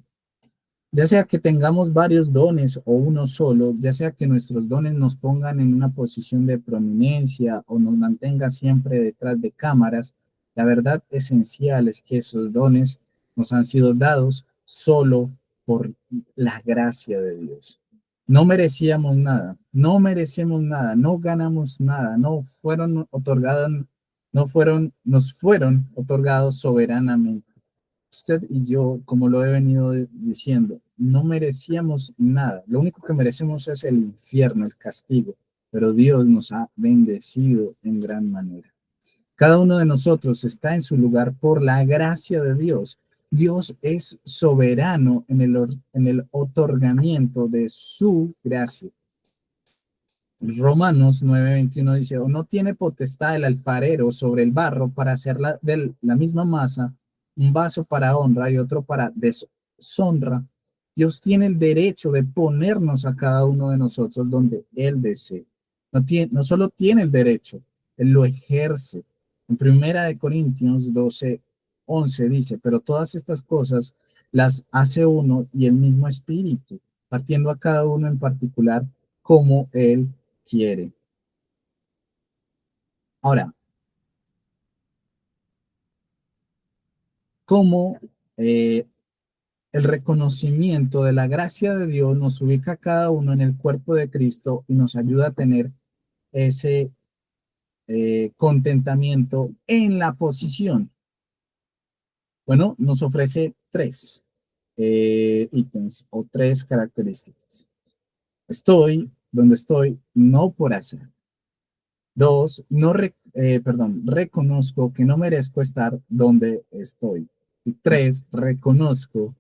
Ya sea que tengamos varios dones o uno solo, ya sea que nuestros dones nos pongan en una posición de prominencia o nos mantenga siempre detrás de cámaras, la verdad esencial es que esos dones nos han sido dados solo por la gracia de Dios. No merecíamos nada, no merecemos nada, no ganamos nada, no fueron otorgados, nos fueron otorgados soberanamente. Usted y yo, como lo he venido diciendo, no merecíamos nada. Lo único que merecemos es el infierno, el castigo, pero Dios nos ha bendecido en gran manera. Cada uno de nosotros está en su lugar por la gracia de Dios. Dios es soberano en el otorgamiento de su gracia. Romanos 9:21 dice, o no tiene potestad el alfarero sobre el barro para hacer de la misma masa un vaso para honra y otro para deshonra. Dios tiene el derecho de ponernos a cada uno de nosotros donde Él desee. No solo tiene el derecho, Él lo ejerce. En 1 Corintios 12:11 dice, pero todas estas cosas las hace uno y el mismo Espíritu, partiendo a cada uno en particular como Él quiere. Ahora, cómo el reconocimiento de la gracia de Dios nos ubica a cada uno en el cuerpo de Cristo y nos ayuda a tener ese contentamiento en la posición. Bueno, nos ofrece 3 ítems o 3 características. Estoy donde estoy, no por hacer. 2, reconozco que no merezco estar donde estoy. Y 3, reconozco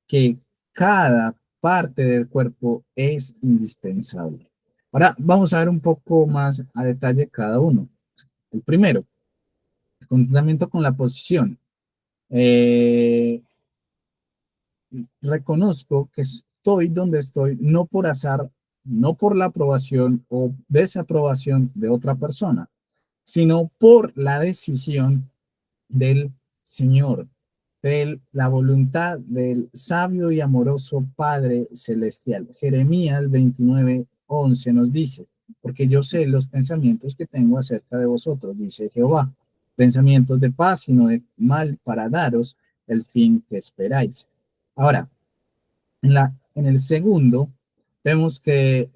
que cada parte del cuerpo es indispensable. Ahora vamos a ver un poco más a detalle cada uno. El primero, el contentamiento con la posición. Reconozco que estoy donde estoy, no por azar, no por la aprobación o desaprobación de otra persona. sino por la decisión del Señor, de la voluntad del sabio y amoroso Padre Celestial. Jeremías 29:11 nos dice, porque yo sé los pensamientos que tengo acerca de vosotros, dice Jehová, pensamientos de paz y no de mal para daros el fin que esperáis. Ahora, en el segundo, vemos que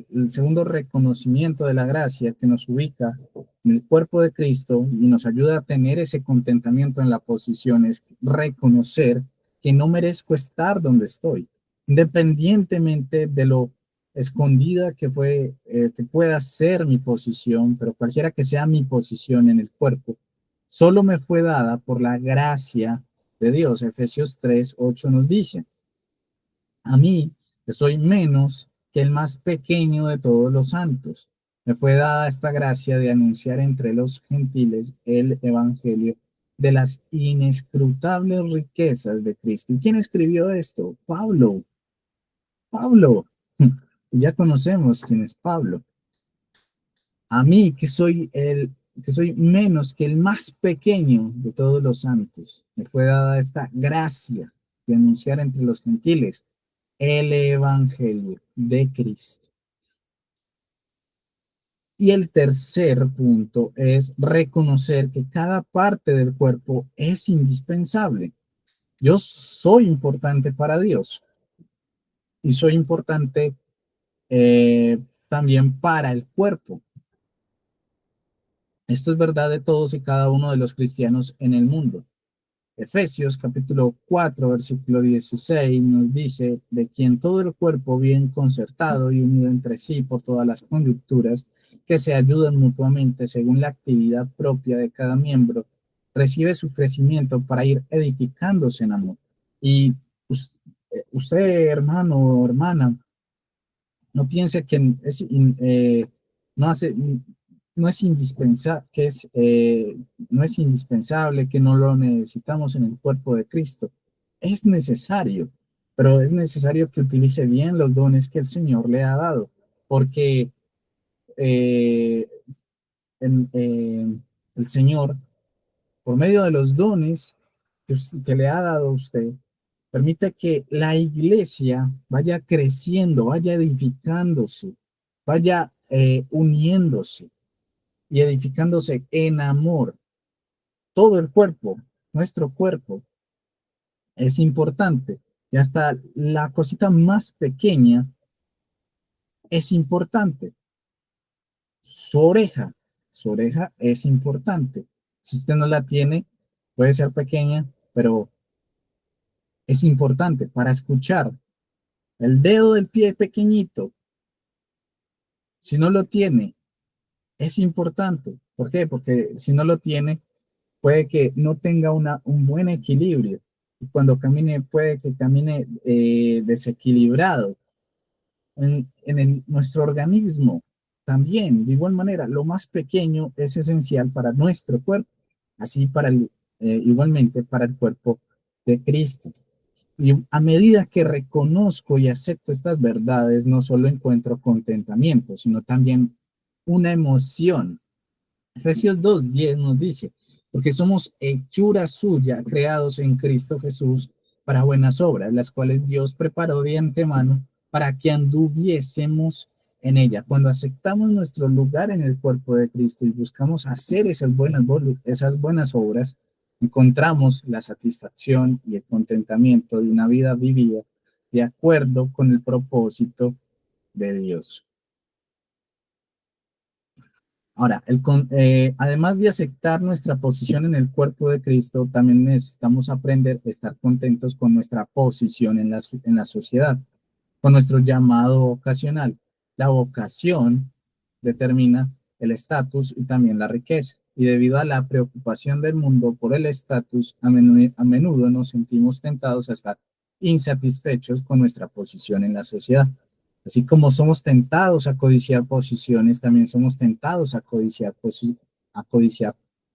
el segundo reconocimiento de la gracia que nos ubica en el cuerpo de Cristo y nos ayuda a tener ese contentamiento en la posición es reconocer que no merezco estar donde estoy, independientemente de lo escondida que pueda ser mi posición, pero cualquiera que sea mi posición en el cuerpo, solo me fue dada por la gracia de Dios. Efesios 3:8 nos dice, a mí, que soy menos que el más pequeño de todos los santos, me fue dada esta gracia de anunciar entre los gentiles el evangelio de las inescrutables riquezas de Cristo. ¿Y quién escribió esto? Pablo. Pablo. Ya conocemos quién es Pablo. A mí, que soy menos que el más pequeño de todos los santos, me fue dada esta gracia de anunciar entre los gentiles el Evangelio de Cristo. Y el tercer punto es reconocer que cada parte del cuerpo es indispensable. Yo soy importante para Dios y soy importante también para el cuerpo. Esto es verdad de todos y cada uno de los cristianos en el mundo. Efesios capítulo 4, versículo 16 nos dice, de quien todo el cuerpo bien concertado y unido entre sí por todas las conducturas que se ayudan mutuamente según la actividad propia de cada miembro, recibe su crecimiento para ir edificándose en amor. Y usted, hermano o hermana, no piense que no hace, no es indispensable, no es indispensable, que no lo necesitamos en el cuerpo de Cristo. Es necesario, pero es necesario que utilice bien los dones que el Señor le ha dado, porque eh, el Señor, por medio de los dones que le ha dado a usted, permite que la iglesia vaya creciendo, vaya edificándose, vaya uniéndose y edificándose en amor. Todo el cuerpo, nuestro cuerpo, es importante. Y hasta la cosita más pequeña es importante. Su su oreja es importante. Si usted no la tiene, puede ser pequeña, pero es importante para escuchar. El dedo del pie pequeñito, si no lo tiene, es importante. ¿Por qué? Porque si no lo tiene, puede que no tenga un buen equilibrio. Y cuando camine, puede que camine desequilibrado. Nuestro organismo también, de igual manera, lo más pequeño es esencial para nuestro cuerpo, así igualmente para el cuerpo de Cristo. Y a medida que reconozco y acepto estas verdades, no solo encuentro contentamiento, sino también una emoción. Efesios 2:10 nos dice, porque somos hechura suya, creados en Cristo Jesús para buenas obras, las cuales Dios preparó de antemano para que anduviésemos en ella. Cuando aceptamos nuestro lugar en el cuerpo de Cristo y buscamos hacer esas buenas obras, encontramos la satisfacción y el contentamiento de una vida vivida de acuerdo con el propósito de Dios. Ahora, además de aceptar nuestra posición en el cuerpo de Cristo, también necesitamos aprender a estar contentos con nuestra posición en la sociedad, con nuestro llamado vocacional. La vocación determina el estatus y también la riqueza. Y debido a la preocupación del mundo por el estatus, a menudo nos sentimos tentados a estar insatisfechos con nuestra posición en la sociedad. Así como somos tentados a codiciar posiciones, también somos tentados a codiciar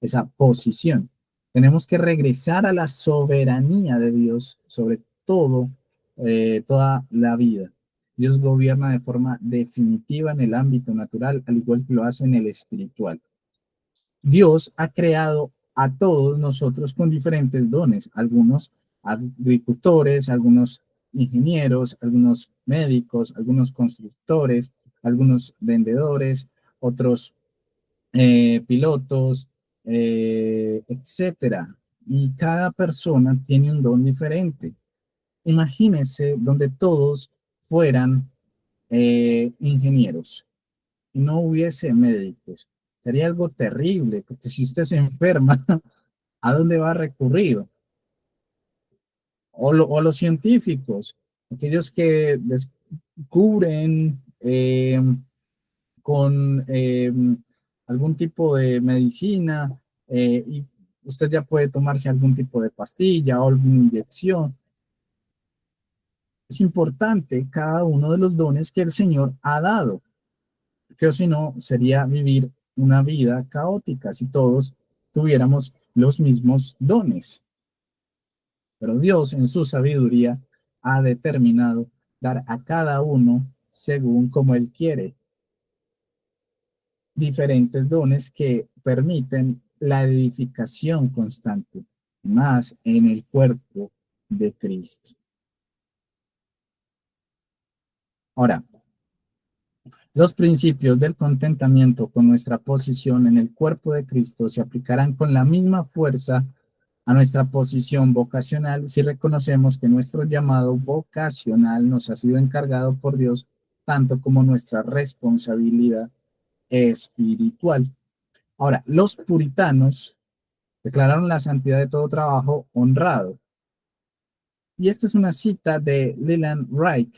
esa posición. Tenemos que regresar a la soberanía de Dios sobre todo, toda la vida. Dios gobierna de forma definitiva en el ámbito natural, al igual que lo hace en el espiritual. Dios ha creado a todos nosotros con diferentes dones, algunos agricultores, algunos ingenieros, algunos médicos, algunos constructores, algunos vendedores, otros pilotos, etcétera. Y cada persona tiene un don diferente. Imagínense donde todos fueran ingenieros y no hubiese médicos. Sería algo terrible, porque si usted se enferma, ¿a dónde va a recurrir? O los científicos, aquellos que descubren con algún tipo de medicina y usted ya puede tomarse algún tipo de pastilla o alguna inyección. Es importante cada uno de los dones que el Señor ha dado, porque si no sería vivir una vida caótica si todos tuviéramos los mismos dones. Pero Dios en su sabiduría ha determinado dar a cada uno según como Él quiere diferentes dones que permiten la edificación constante, más en el cuerpo de Cristo. Ahora, los principios del contentamiento con nuestra posición en el cuerpo de Cristo se aplicarán con la misma fuerza a nuestra posición vocacional si reconocemos que nuestro llamado vocacional nos ha sido encargado por Dios, tanto como nuestra responsabilidad espiritual. Ahora, los puritanos declararon la santidad de todo trabajo honrado. Y esta es una cita de Leland Wright,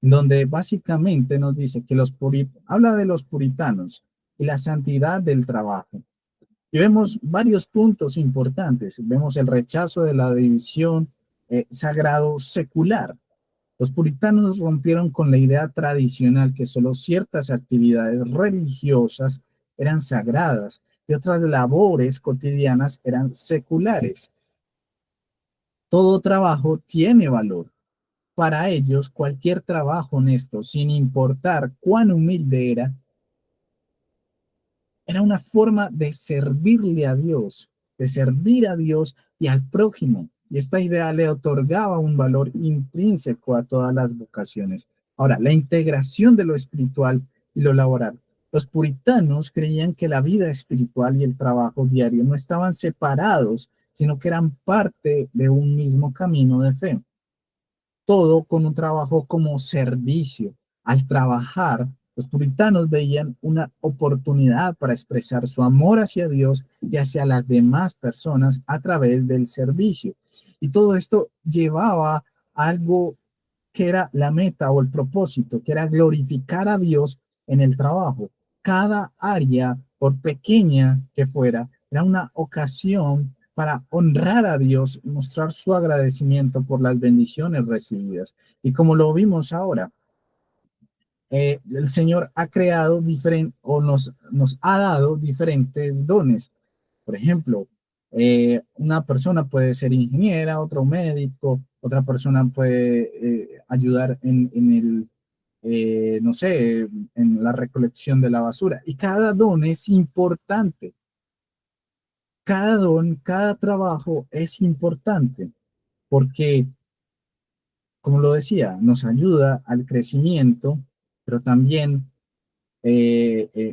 donde básicamente nos dice que habla de los puritanos y la santidad del trabajo. Y vemos varios puntos importantes. Vemos el rechazo de la división sagrado secular. Los puritanos rompieron con la idea tradicional que solo ciertas actividades religiosas eran sagradas y otras labores cotidianas eran seculares. Todo trabajo tiene valor. Para ellos, cualquier trabajo honesto, sin importar cuán humilde era una forma de servirle a Dios, de servir a Dios y al prójimo. Y esta idea le otorgaba un valor intrínseco a todas las vocaciones. Ahora, la integración de lo espiritual y lo laboral. Los puritanos creían que la vida espiritual y el trabajo diario no estaban separados, sino que eran parte de un mismo camino de fe. Todo con un trabajo como servicio. Al trabajar, los puritanos veían una oportunidad para expresar su amor hacia Dios y hacia las demás personas a través del servicio. Y todo esto llevaba a algo que era la meta o el propósito, que era glorificar a Dios en el trabajo. Cada área, por pequeña que fuera, era una ocasión para honrar a Dios y mostrar su agradecimiento por las bendiciones recibidas. Y como lo vimos ahora, el Señor ha creado diferentes o nos ha dado diferentes dones. Por ejemplo, una persona puede ser ingeniera, otro médico, otra persona puede ayudar no sé, en la recolección de la basura. Y cada don es importante. Cada don, cada trabajo es importante porque, como lo decía, nos ayuda al crecimiento, pero también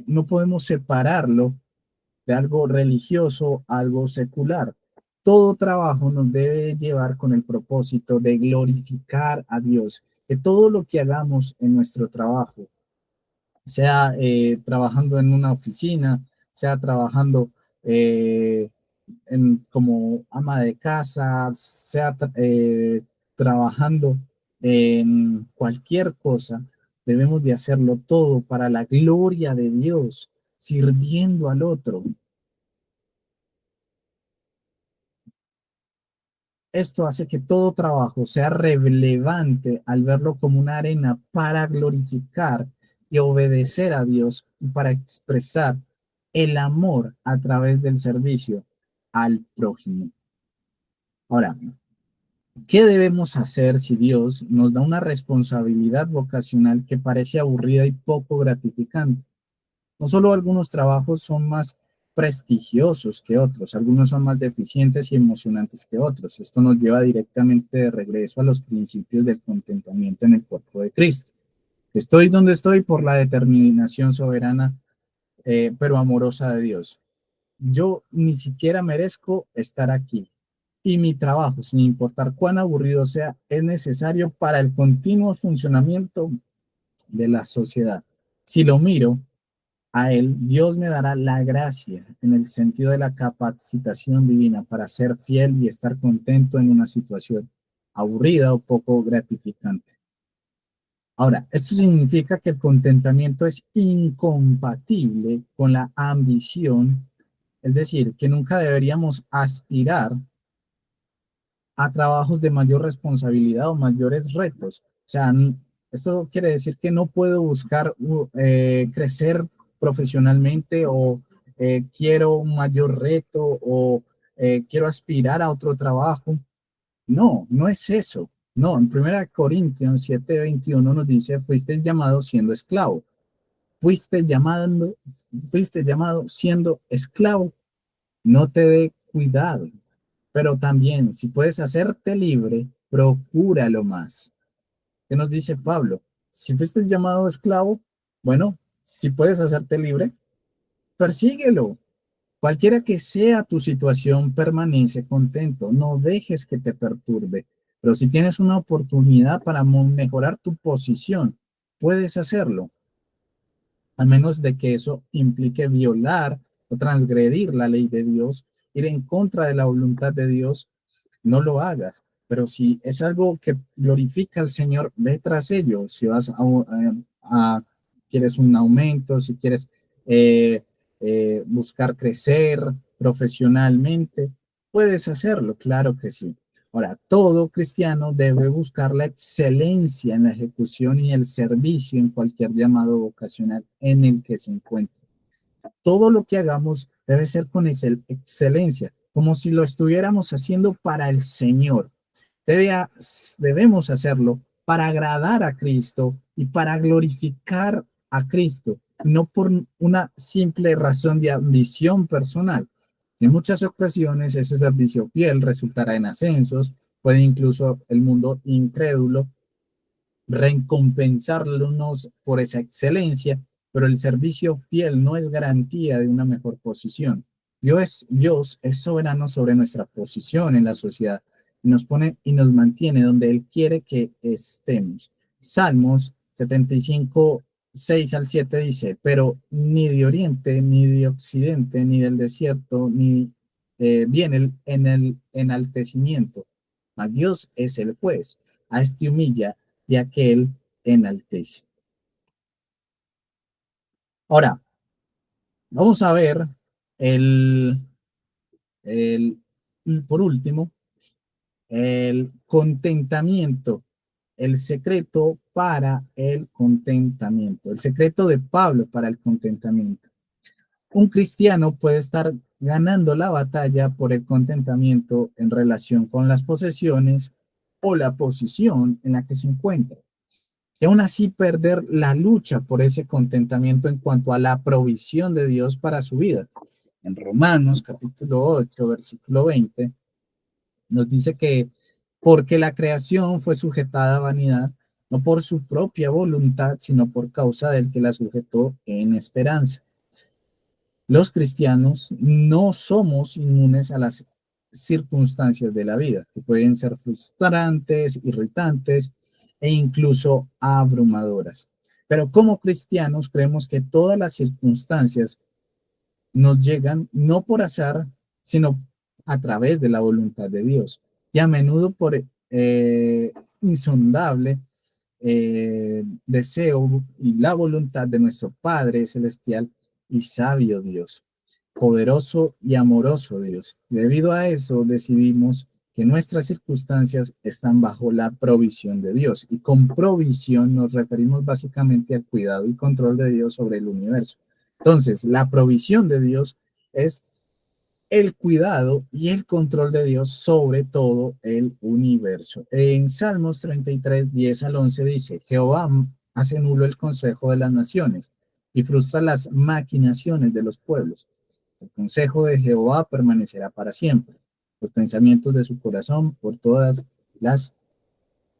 no podemos separarlo de algo religioso a algo secular. Todo trabajo nos debe llevar con el propósito de glorificar a Dios, que todo lo que hagamos en nuestro trabajo, sea trabajando en una oficina, sea trabajando como ama de casa, sea trabajando en cualquier cosa, debemos de hacerlo todo para la gloria de Dios, sirviendo al otro. Esto hace que todo trabajo sea relevante al verlo como una arena para glorificar y obedecer a Dios y para expresar el amor a través del servicio al prójimo. Ahora, ¿qué debemos hacer si Dios nos da una responsabilidad vocacional que parece aburrida y poco gratificante? No solo algunos trabajos son más prestigiosos que otros, algunos son más deficientes y emocionantes que otros. Esto nos lleva directamente de regreso a los principios del contentamiento en el cuerpo de Cristo. Estoy donde estoy por la determinación soberana, pero amorosa de Dios. Yo ni siquiera merezco estar aquí. Y mi trabajo, sin importar cuán aburrido sea, es necesario para el continuo funcionamiento de la sociedad. Si lo miro a él, Dios me dará la gracia en el sentido de la capacitación divina para ser fiel y estar contento en una situación aburrida o poco gratificante. Ahora, esto significa que el contentamiento es incompatible con la ambición, es decir, que nunca deberíamos aspirar a trabajos de mayor responsabilidad o mayores retos. O sea, esto quiere decir que no puedo buscar crecer profesionalmente o quiero un mayor reto o quiero aspirar a otro trabajo. No, no es eso. No, en 1 Corintios 7:21 nos dice, fuiste llamado siendo esclavo. Fuiste fuiste llamado siendo esclavo. No te dé cuidado. Pero también, si puedes hacerte libre, procúralo más. ¿Qué nos dice Pablo? Si fuiste llamado esclavo, bueno, si puedes hacerte libre, persíguelo. Cualquiera que sea tu situación, permanece contento. No dejes que te perturbe. Pero si tienes una oportunidad para mejorar tu posición, puedes hacerlo, a menos de que eso implique violar o transgredir la ley de Dios, ir en contra de la voluntad de Dios. No lo hagas. Pero si es algo que glorifica al Señor, ve tras ello. Si vas quieres un aumento, si quieres eh, buscar crecer profesionalmente, puedes hacerlo, claro que sí. Ahora, todo cristiano debe buscar la excelencia en la ejecución y el servicio en cualquier llamado vocacional en el que se encuentre. Todo lo que hagamos debe ser con excelencia, como si lo estuviéramos haciendo para el Señor. Debemos hacerlo para agradar a Cristo y para glorificar a Cristo, no por una simple razón de ambición personal. En muchas ocasiones ese servicio fiel resultará en ascensos, puede incluso el mundo incrédulo recompensarnos por esa excelencia, pero el servicio fiel no es garantía de una mejor posición. Dios es soberano sobre nuestra posición en la sociedad y nos pone y nos mantiene donde Él quiere que estemos. Salmos 75, 6 al 7 dice, pero ni de oriente, ni de occidente, ni del desierto, ni viene en el enaltecimiento, mas Dios es el juez. A este humilla y aquel enaltece. Ahora, vamos a ver el, el, por último, el contentamiento, el secreto para el contentamiento, el secreto de Pablo para el contentamiento. Un cristiano puede estar ganando la batalla por el contentamiento en relación con las posesiones o la posición en la que se encuentra, y aún así perder la lucha por ese contentamiento en cuanto a la provisión de Dios para su vida. En Romanos capítulo 8, versículo 20, nos dice que porque la creación fue sujetada a vanidad, no por su propia voluntad, sino por causa del que la sujetó en esperanza. Los cristianos no somos inmunes a las circunstancias de la vida, que pueden ser frustrantes, irritantes e incluso abrumadoras. Pero como cristianos creemos que todas las circunstancias nos llegan no por azar, sino a través de la voluntad de Dios y a menudo por insondable deseo y la voluntad de nuestro Padre Celestial y sabio Dios, poderoso y amoroso Dios. Debido a eso decidimos que nuestras circunstancias están bajo la provisión de Dios, y con provisión nos referimos básicamente al cuidado y control de Dios sobre el universo. Entonces, la provisión de Dios es el cuidado y el control de Dios sobre todo el universo. En Salmos 33, 10 al 11 dice, Jehová hace nulo el consejo de las naciones y frustra las maquinaciones de los pueblos. El consejo de Jehová permanecerá para siempre, los pensamientos de su corazón por todas las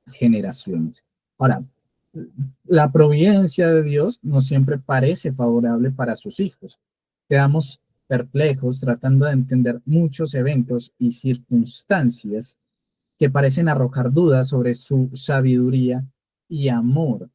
generaciones. Ahora, la providencia de Dios no siempre parece favorable para sus hijos. Quedamos perplejos tratando de entender muchos eventos y circunstancias que parecen arrojar dudas sobre su sabiduría y amor.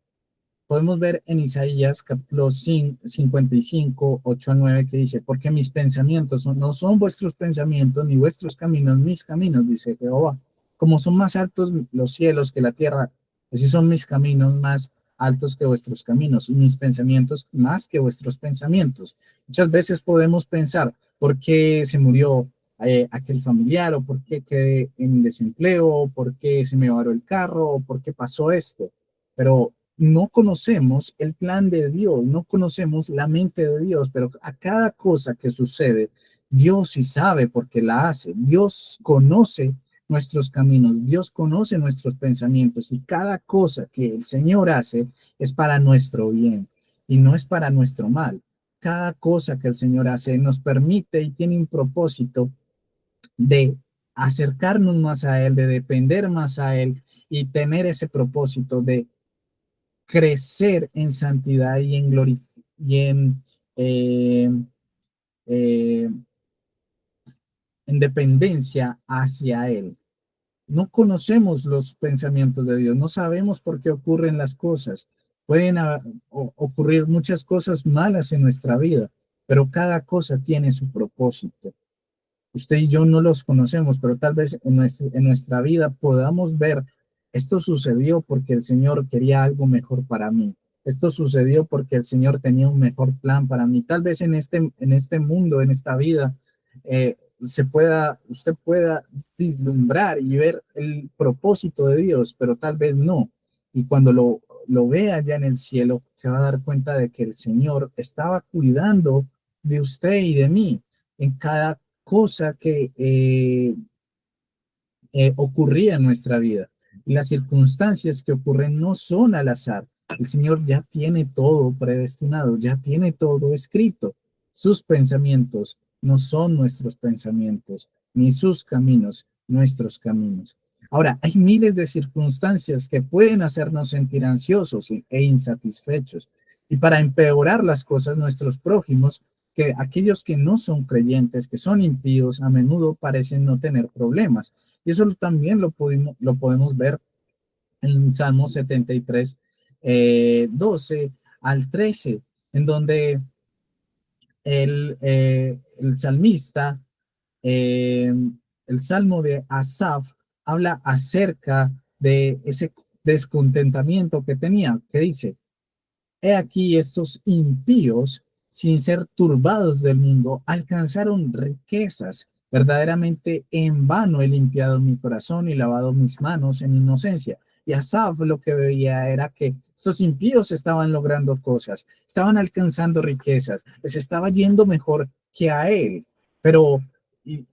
Podemos ver en Isaías capítulo 55, 8 a 9, que dice, porque mis pensamientos no son vuestros pensamientos, ni vuestros caminos, mis caminos, dice Jehová. Como son más altos los cielos que la tierra, así son mis caminos más altos que vuestros caminos, y mis pensamientos más que vuestros pensamientos. Muchas veces podemos pensar, ¿por qué se murió aquel familiar? ¿O por qué quedé en desempleo? ¿O por qué se me varó el carro? ¿O por qué pasó esto? Pero no conocemos el plan de Dios, no conocemos la mente de Dios, pero a cada cosa que sucede, Dios sí sabe por qué la hace. Dios conoce nuestros caminos, Dios conoce nuestros pensamientos y cada cosa que el Señor hace es para nuestro bien y no es para nuestro mal. Cada cosa que el Señor hace nos permite y tiene un propósito de acercarnos más a Él, de depender más a Él y tener ese propósito de crecer en santidad y eh, eh, en dependencia hacia Él. No conocemos los pensamientos de Dios, no sabemos por qué ocurren las cosas. Pueden ocurrir muchas cosas malas en nuestra vida, pero cada cosa tiene su propósito. Usted y yo no los conocemos, pero tal vez en nuestra vida podamos ver, esto sucedió porque el Señor quería algo mejor para mí. Esto sucedió porque el Señor tenía un mejor plan para mí. Tal vez en este mundo, en esta vida, usted pueda vislumbrar y ver el propósito de Dios, pero tal vez no. Y cuando lo vea allá en el cielo, se va a dar cuenta de que el Señor estaba cuidando de usted y de mí en cada cosa que ocurría en nuestra vida. Y las circunstancias que ocurren no son al azar. El Señor ya tiene todo predestinado, ya tiene todo escrito. Sus pensamientos no son nuestros pensamientos, ni sus caminos nuestros caminos. Ahora, hay miles de circunstancias que pueden hacernos sentir ansiosos e insatisfechos. Y para empeorar las cosas, nuestros prójimos, que aquellos que no son creyentes, que son impíos, a menudo parecen no tener problemas. Y eso también lo podemos ver en Salmo 73, 12 al 13, en donde el salmista, eh, el Salmo de Asaf, habla acerca de ese descontentamiento que tenía, que dice, he aquí estos impíos, sin ser turbados del mundo, alcanzaron riquezas. Verdaderamente en vano he limpiado mi corazón y lavado mis manos en inocencia. Y Asaf lo que veía era que estos impíos estaban logrando cosas, estaban alcanzando riquezas, les estaba yendo mejor que a él. Pero, y,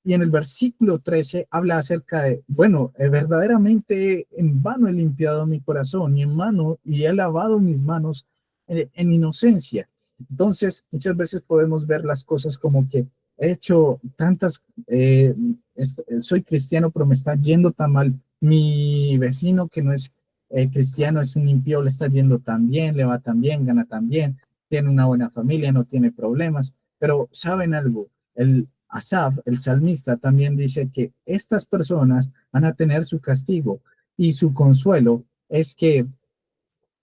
y en el versículo 13 habla acerca de, bueno, verdaderamente en vano he limpiado mi corazón y en mano y he lavado mis manos en inocencia. Entonces, muchas veces podemos ver las cosas como que he hecho tantas, soy cristiano, pero me está yendo tan mal. Mi vecino que no es cristiano, es un impío, le está yendo tan bien, le va tan bien, gana tan bien, tiene una buena familia, no tiene problemas. Pero ¿saben algo? El Asaf, el salmista, también dice que estas personas van a tener su castigo y su consuelo es que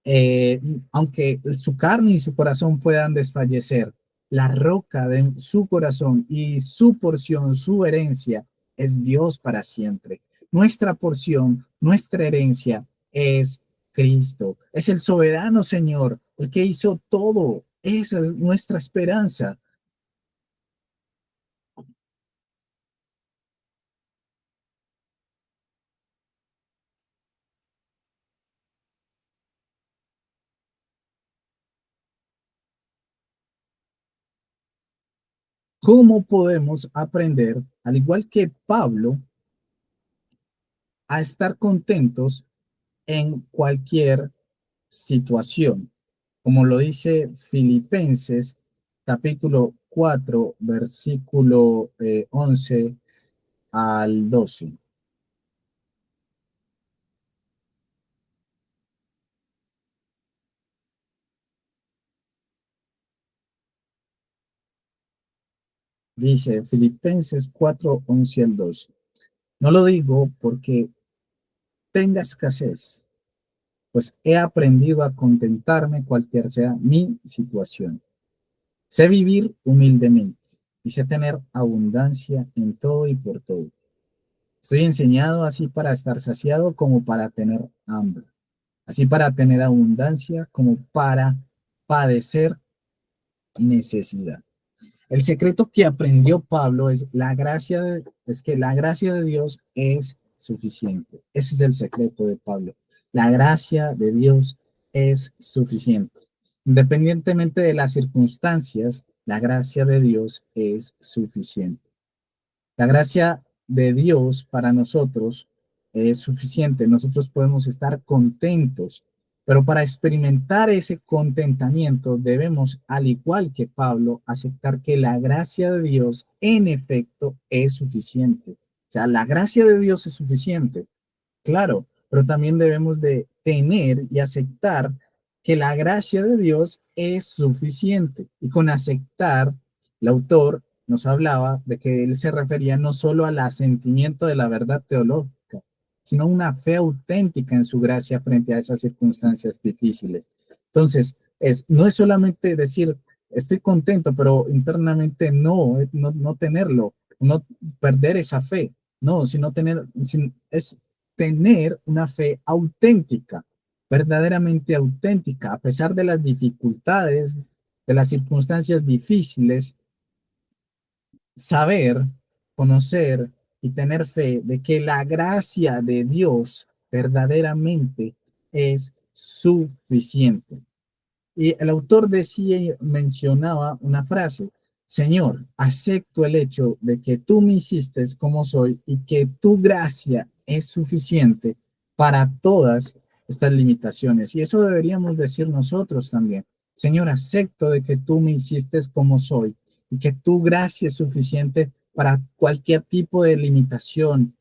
eh, aunque su carne y su corazón puedan desfallecer, la roca de su corazón y su porción, su herencia, es Dios para siempre. Nuestra porción, nuestra herencia es Cristo. Es el soberano Señor, el que hizo todo. Esa es nuestra esperanza. ¿Cómo podemos aprender, al igual que Pablo, a estar contentos en cualquier situación? Como lo dice Filipenses capítulo 4, versículo 11 al 12. Dice Filipenses 4, 11 al 12. No lo digo porque tenga escasez, pues he aprendido a contentarme cualquier sea mi situación. Sé vivir humildemente y sé tener abundancia en todo y por todo. Estoy enseñado así para estar saciado como para tener hambre, así para tener abundancia como para padecer necesidad. El secreto que aprendió Pablo es que la gracia de Dios es suficiente. Ese es el secreto de Pablo. La gracia de Dios es suficiente. Independientemente de las circunstancias, la gracia de Dios es suficiente. La gracia de Dios para nosotros es suficiente. Nosotros podemos estar contentos, pero para experimentar ese contentamiento debemos, al igual que Pablo, aceptar que la gracia de Dios en efecto es suficiente. O sea, la gracia de Dios es suficiente. Claro, pero también debemos de tener y aceptar que la gracia de Dios es suficiente. Y con aceptar, el autor nos hablaba de que él se refería no solo al asentimiento de la verdad teológica, sino una fe auténtica en su gracia frente a esas circunstancias difíciles. Entonces, no es solamente decir, estoy contento, pero internamente no tenerlo, no perder esa fe, no, sino es tener una fe auténtica, verdaderamente auténtica, a pesar de las dificultades, de las circunstancias difíciles, saber, conocer y tener fe de que la gracia de Dios verdaderamente es suficiente. Y el autor decía, mencionaba una frase: Señor, acepto el hecho de que tú me hiciste como soy y que tu gracia es suficiente para todas estas limitaciones. Y eso deberíamos decir nosotros también. Señor, acepto de que tú me hiciste como soy y que tu gracia es suficiente para cualquier tipo de limitación,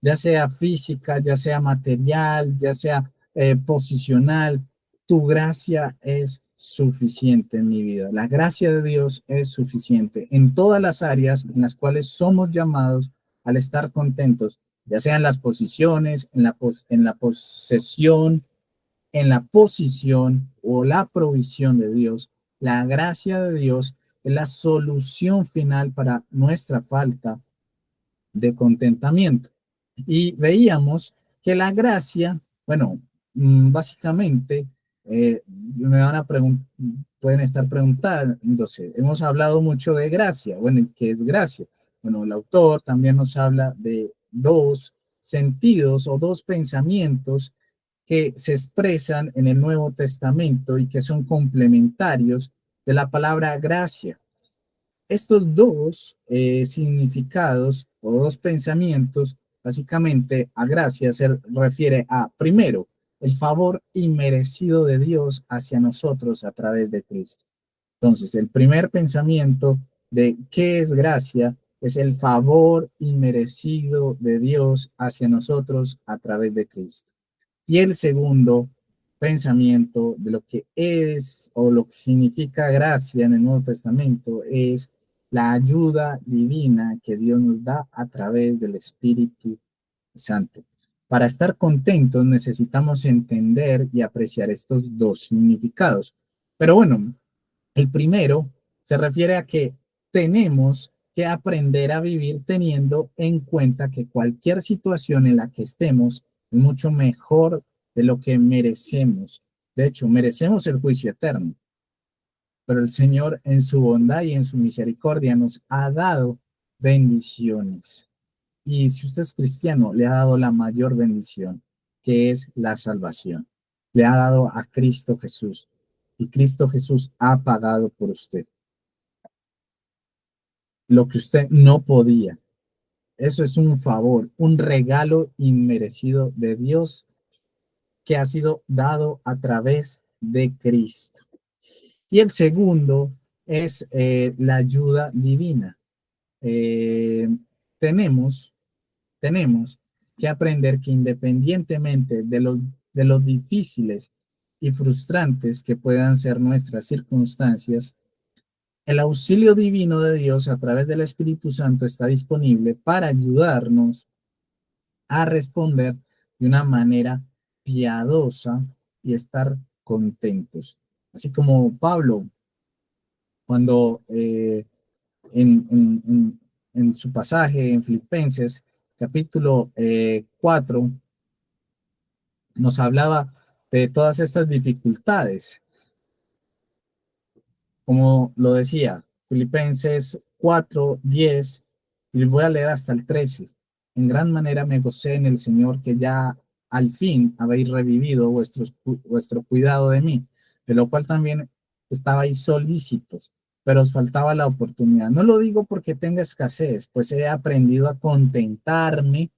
ya sea física, ya sea material, ya sea posicional. Tu gracia es suficiente en mi vida. La gracia de Dios es suficiente en todas las áreas en las cuales somos llamados al estar contentos, ya sea en las posiciones, en la posesión, en la posición o la provisión de Dios. La gracia de Dios es la solución final para nuestra falta de contentamiento. Y veíamos que la gracia, bueno, básicamente, me van a pueden estar preguntándose, hemos hablado mucho de gracia, bueno, ¿qué es gracia? Bueno, el autor también nos habla de dos sentidos o dos pensamientos que se expresan en el Nuevo Testamento y que son complementarios de la palabra gracia. Estos dos significados o dos pensamientos, básicamente a gracia se refiere a, primero, el favor inmerecido de Dios hacia nosotros a través de Cristo. Entonces, el primer pensamiento de qué es gracia es el favor inmerecido de Dios hacia nosotros a través de Cristo. Y el segundo pensamiento de lo que es o lo que significa gracia en el Nuevo Testamento es la ayuda divina que Dios nos da a través del Espíritu Santo. Para estar contentos necesitamos entender y apreciar estos dos significados. Pero bueno, el primero se refiere a que tenemos que aprender a vivir teniendo en cuenta que cualquier situación en la que estemos es mucho mejor de lo que merecemos. De hecho, merecemos el juicio eterno, pero el Señor en su bondad y en su misericordia nos ha dado bendiciones. Y si usted es cristiano, le ha dado la mayor bendición, que es la salvación. Le ha dado a Cristo Jesús. Y Cristo Jesús ha pagado por usted lo que usted no podía. Eso es un favor, un regalo inmerecido de Dios que ha sido dado a través de Cristo. Y el segundo es la ayuda divina. Eh, tenemos, tenemos que aprender que independientemente de los difíciles y frustrantes que puedan ser nuestras circunstancias, el auxilio divino de Dios a través del Espíritu Santo está disponible para ayudarnos a responder de una manera piadosa y estar contentos. Así como Pablo, cuando en su pasaje en Filipenses, capítulo 4, nos hablaba de todas estas dificultades. Como lo decía, Filipenses 4:10, y voy a leer hasta el 13. En gran manera me gocé en el Señor que ya al fin habéis revivido vuestro cuidado de mí, de lo cual también estabais solícitos, pero os faltaba la oportunidad. No lo digo porque tenga escasez, pues he aprendido a contentarme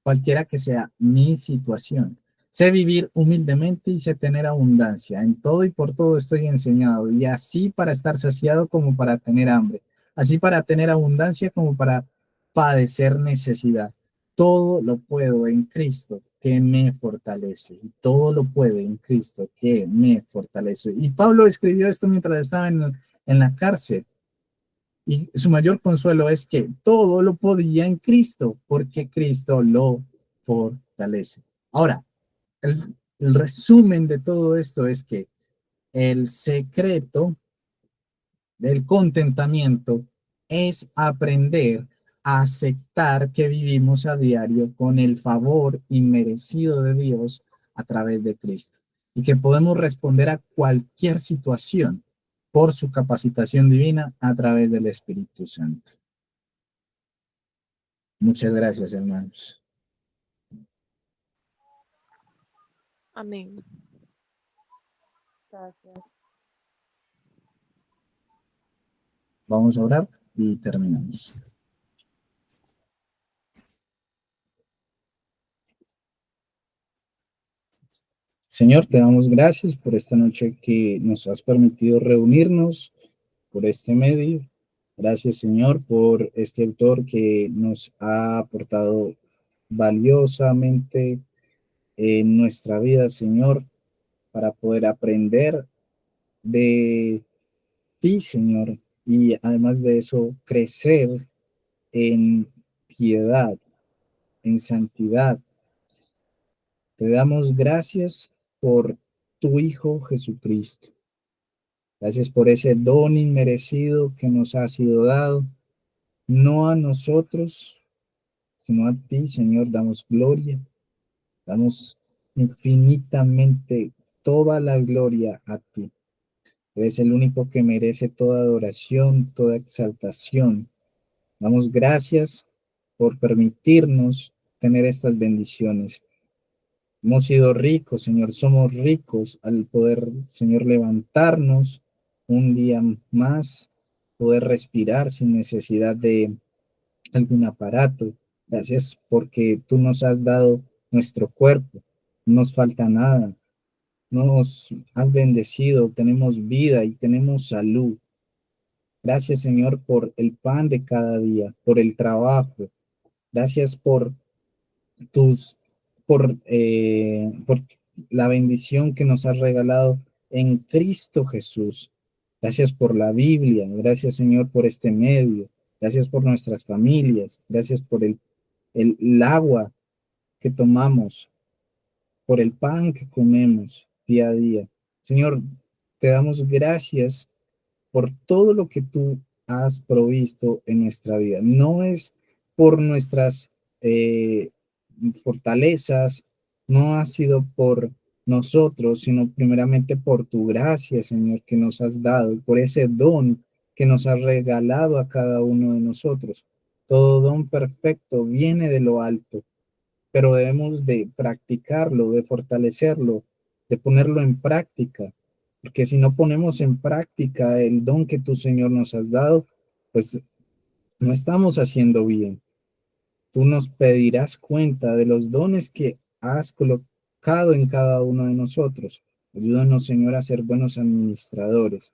cualquiera que sea mi situación. Sé vivir humildemente y sé tener abundancia. En todo y por todo estoy enseñado, y así para estar saciado como para tener hambre, así para tener abundancia como para padecer necesidad. Todo lo puedo en Cristo que me fortalece, y todo lo puedo en Cristo que me fortalece. Y Pablo escribió esto mientras estaba en la cárcel. Y su mayor consuelo es que todo lo podía en Cristo, porque Cristo lo fortalece. Ahora, el resumen de todo esto es que el secreto del contentamiento es aprender a aceptar que vivimos a diario con el favor inmerecido de Dios a través de Cristo, y que podemos responder a cualquier situación por su capacitación divina a través del Espíritu Santo. Muchas gracias, hermanos.
Amén. Gracias.
Vamos a orar y terminamos. Señor, te damos gracias por esta noche que nos has permitido reunirnos por este medio. Gracias, Señor, por este autor que nos ha aportado valiosamente en nuestra vida, Señor, para poder aprender de ti, Señor, y además de eso, crecer en piedad, en santidad. Te damos gracias por tu Hijo Jesucristo. Gracias por ese don inmerecido que nos ha sido dado, no a nosotros, sino a ti, Señor. Damos gloria, damos infinitamente toda la gloria a ti. Eres el único que merece toda adoración, toda exaltación. Damos gracias por permitirnos tener estas bendiciones. Hemos sido ricos, Señor, somos ricos al poder, Señor, levantarnos un día más, poder respirar sin necesidad de algún aparato. Gracias porque tú nos has dado nuestro cuerpo, no nos falta nada, nos has bendecido, tenemos vida y tenemos salud. Gracias, Señor, por el pan de cada día, por el trabajo. Gracias tus, por la bendición que nos has regalado en Cristo Jesús. Gracias por la Biblia, gracias Señor por este medio, gracias por nuestras familias, gracias por el agua que tomamos, por el pan que comemos día a día. Señor, te damos gracias por todo lo que tú has provisto en nuestra vida. No es por nuestras eh, fortalezas, no ha sido por nosotros, sino primeramente por tu gracia, Señor, que nos has dado, y por ese don que nos has regalado a cada uno de nosotros. Todo don perfecto viene de lo alto, pero debemos de practicarlo, de fortalecerlo, de ponerlo en práctica, porque si no ponemos en práctica el don que tu Señor nos has dado, pues no estamos haciendo bien. Tú nos pedirás cuenta de los dones que has colocado en cada uno de nosotros. Ayúdanos, Señor, a ser buenos administradores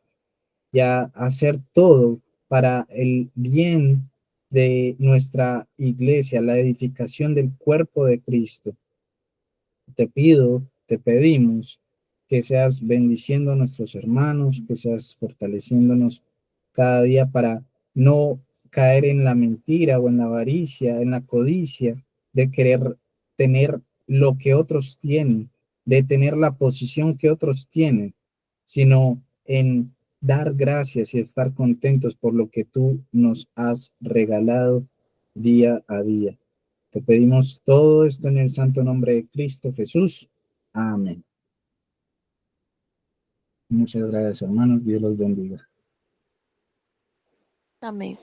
y a hacer todo para el bien de nuestra iglesia, la edificación del cuerpo de Cristo. Te pido, te pedimos que seas bendiciendo a nuestros hermanos, que seas fortaleciéndonos cada día para no caer en la mentira o en la avaricia, en la codicia de querer tener lo que otros tienen, de tener la posición que otros tienen, sino en dar gracias y estar contentos por lo que tú nos has regalado día a día. Te pedimos todo esto en el santo nombre de Cristo Jesús. Amén. Muchas gracias, hermanos. Dios los bendiga.
Amén.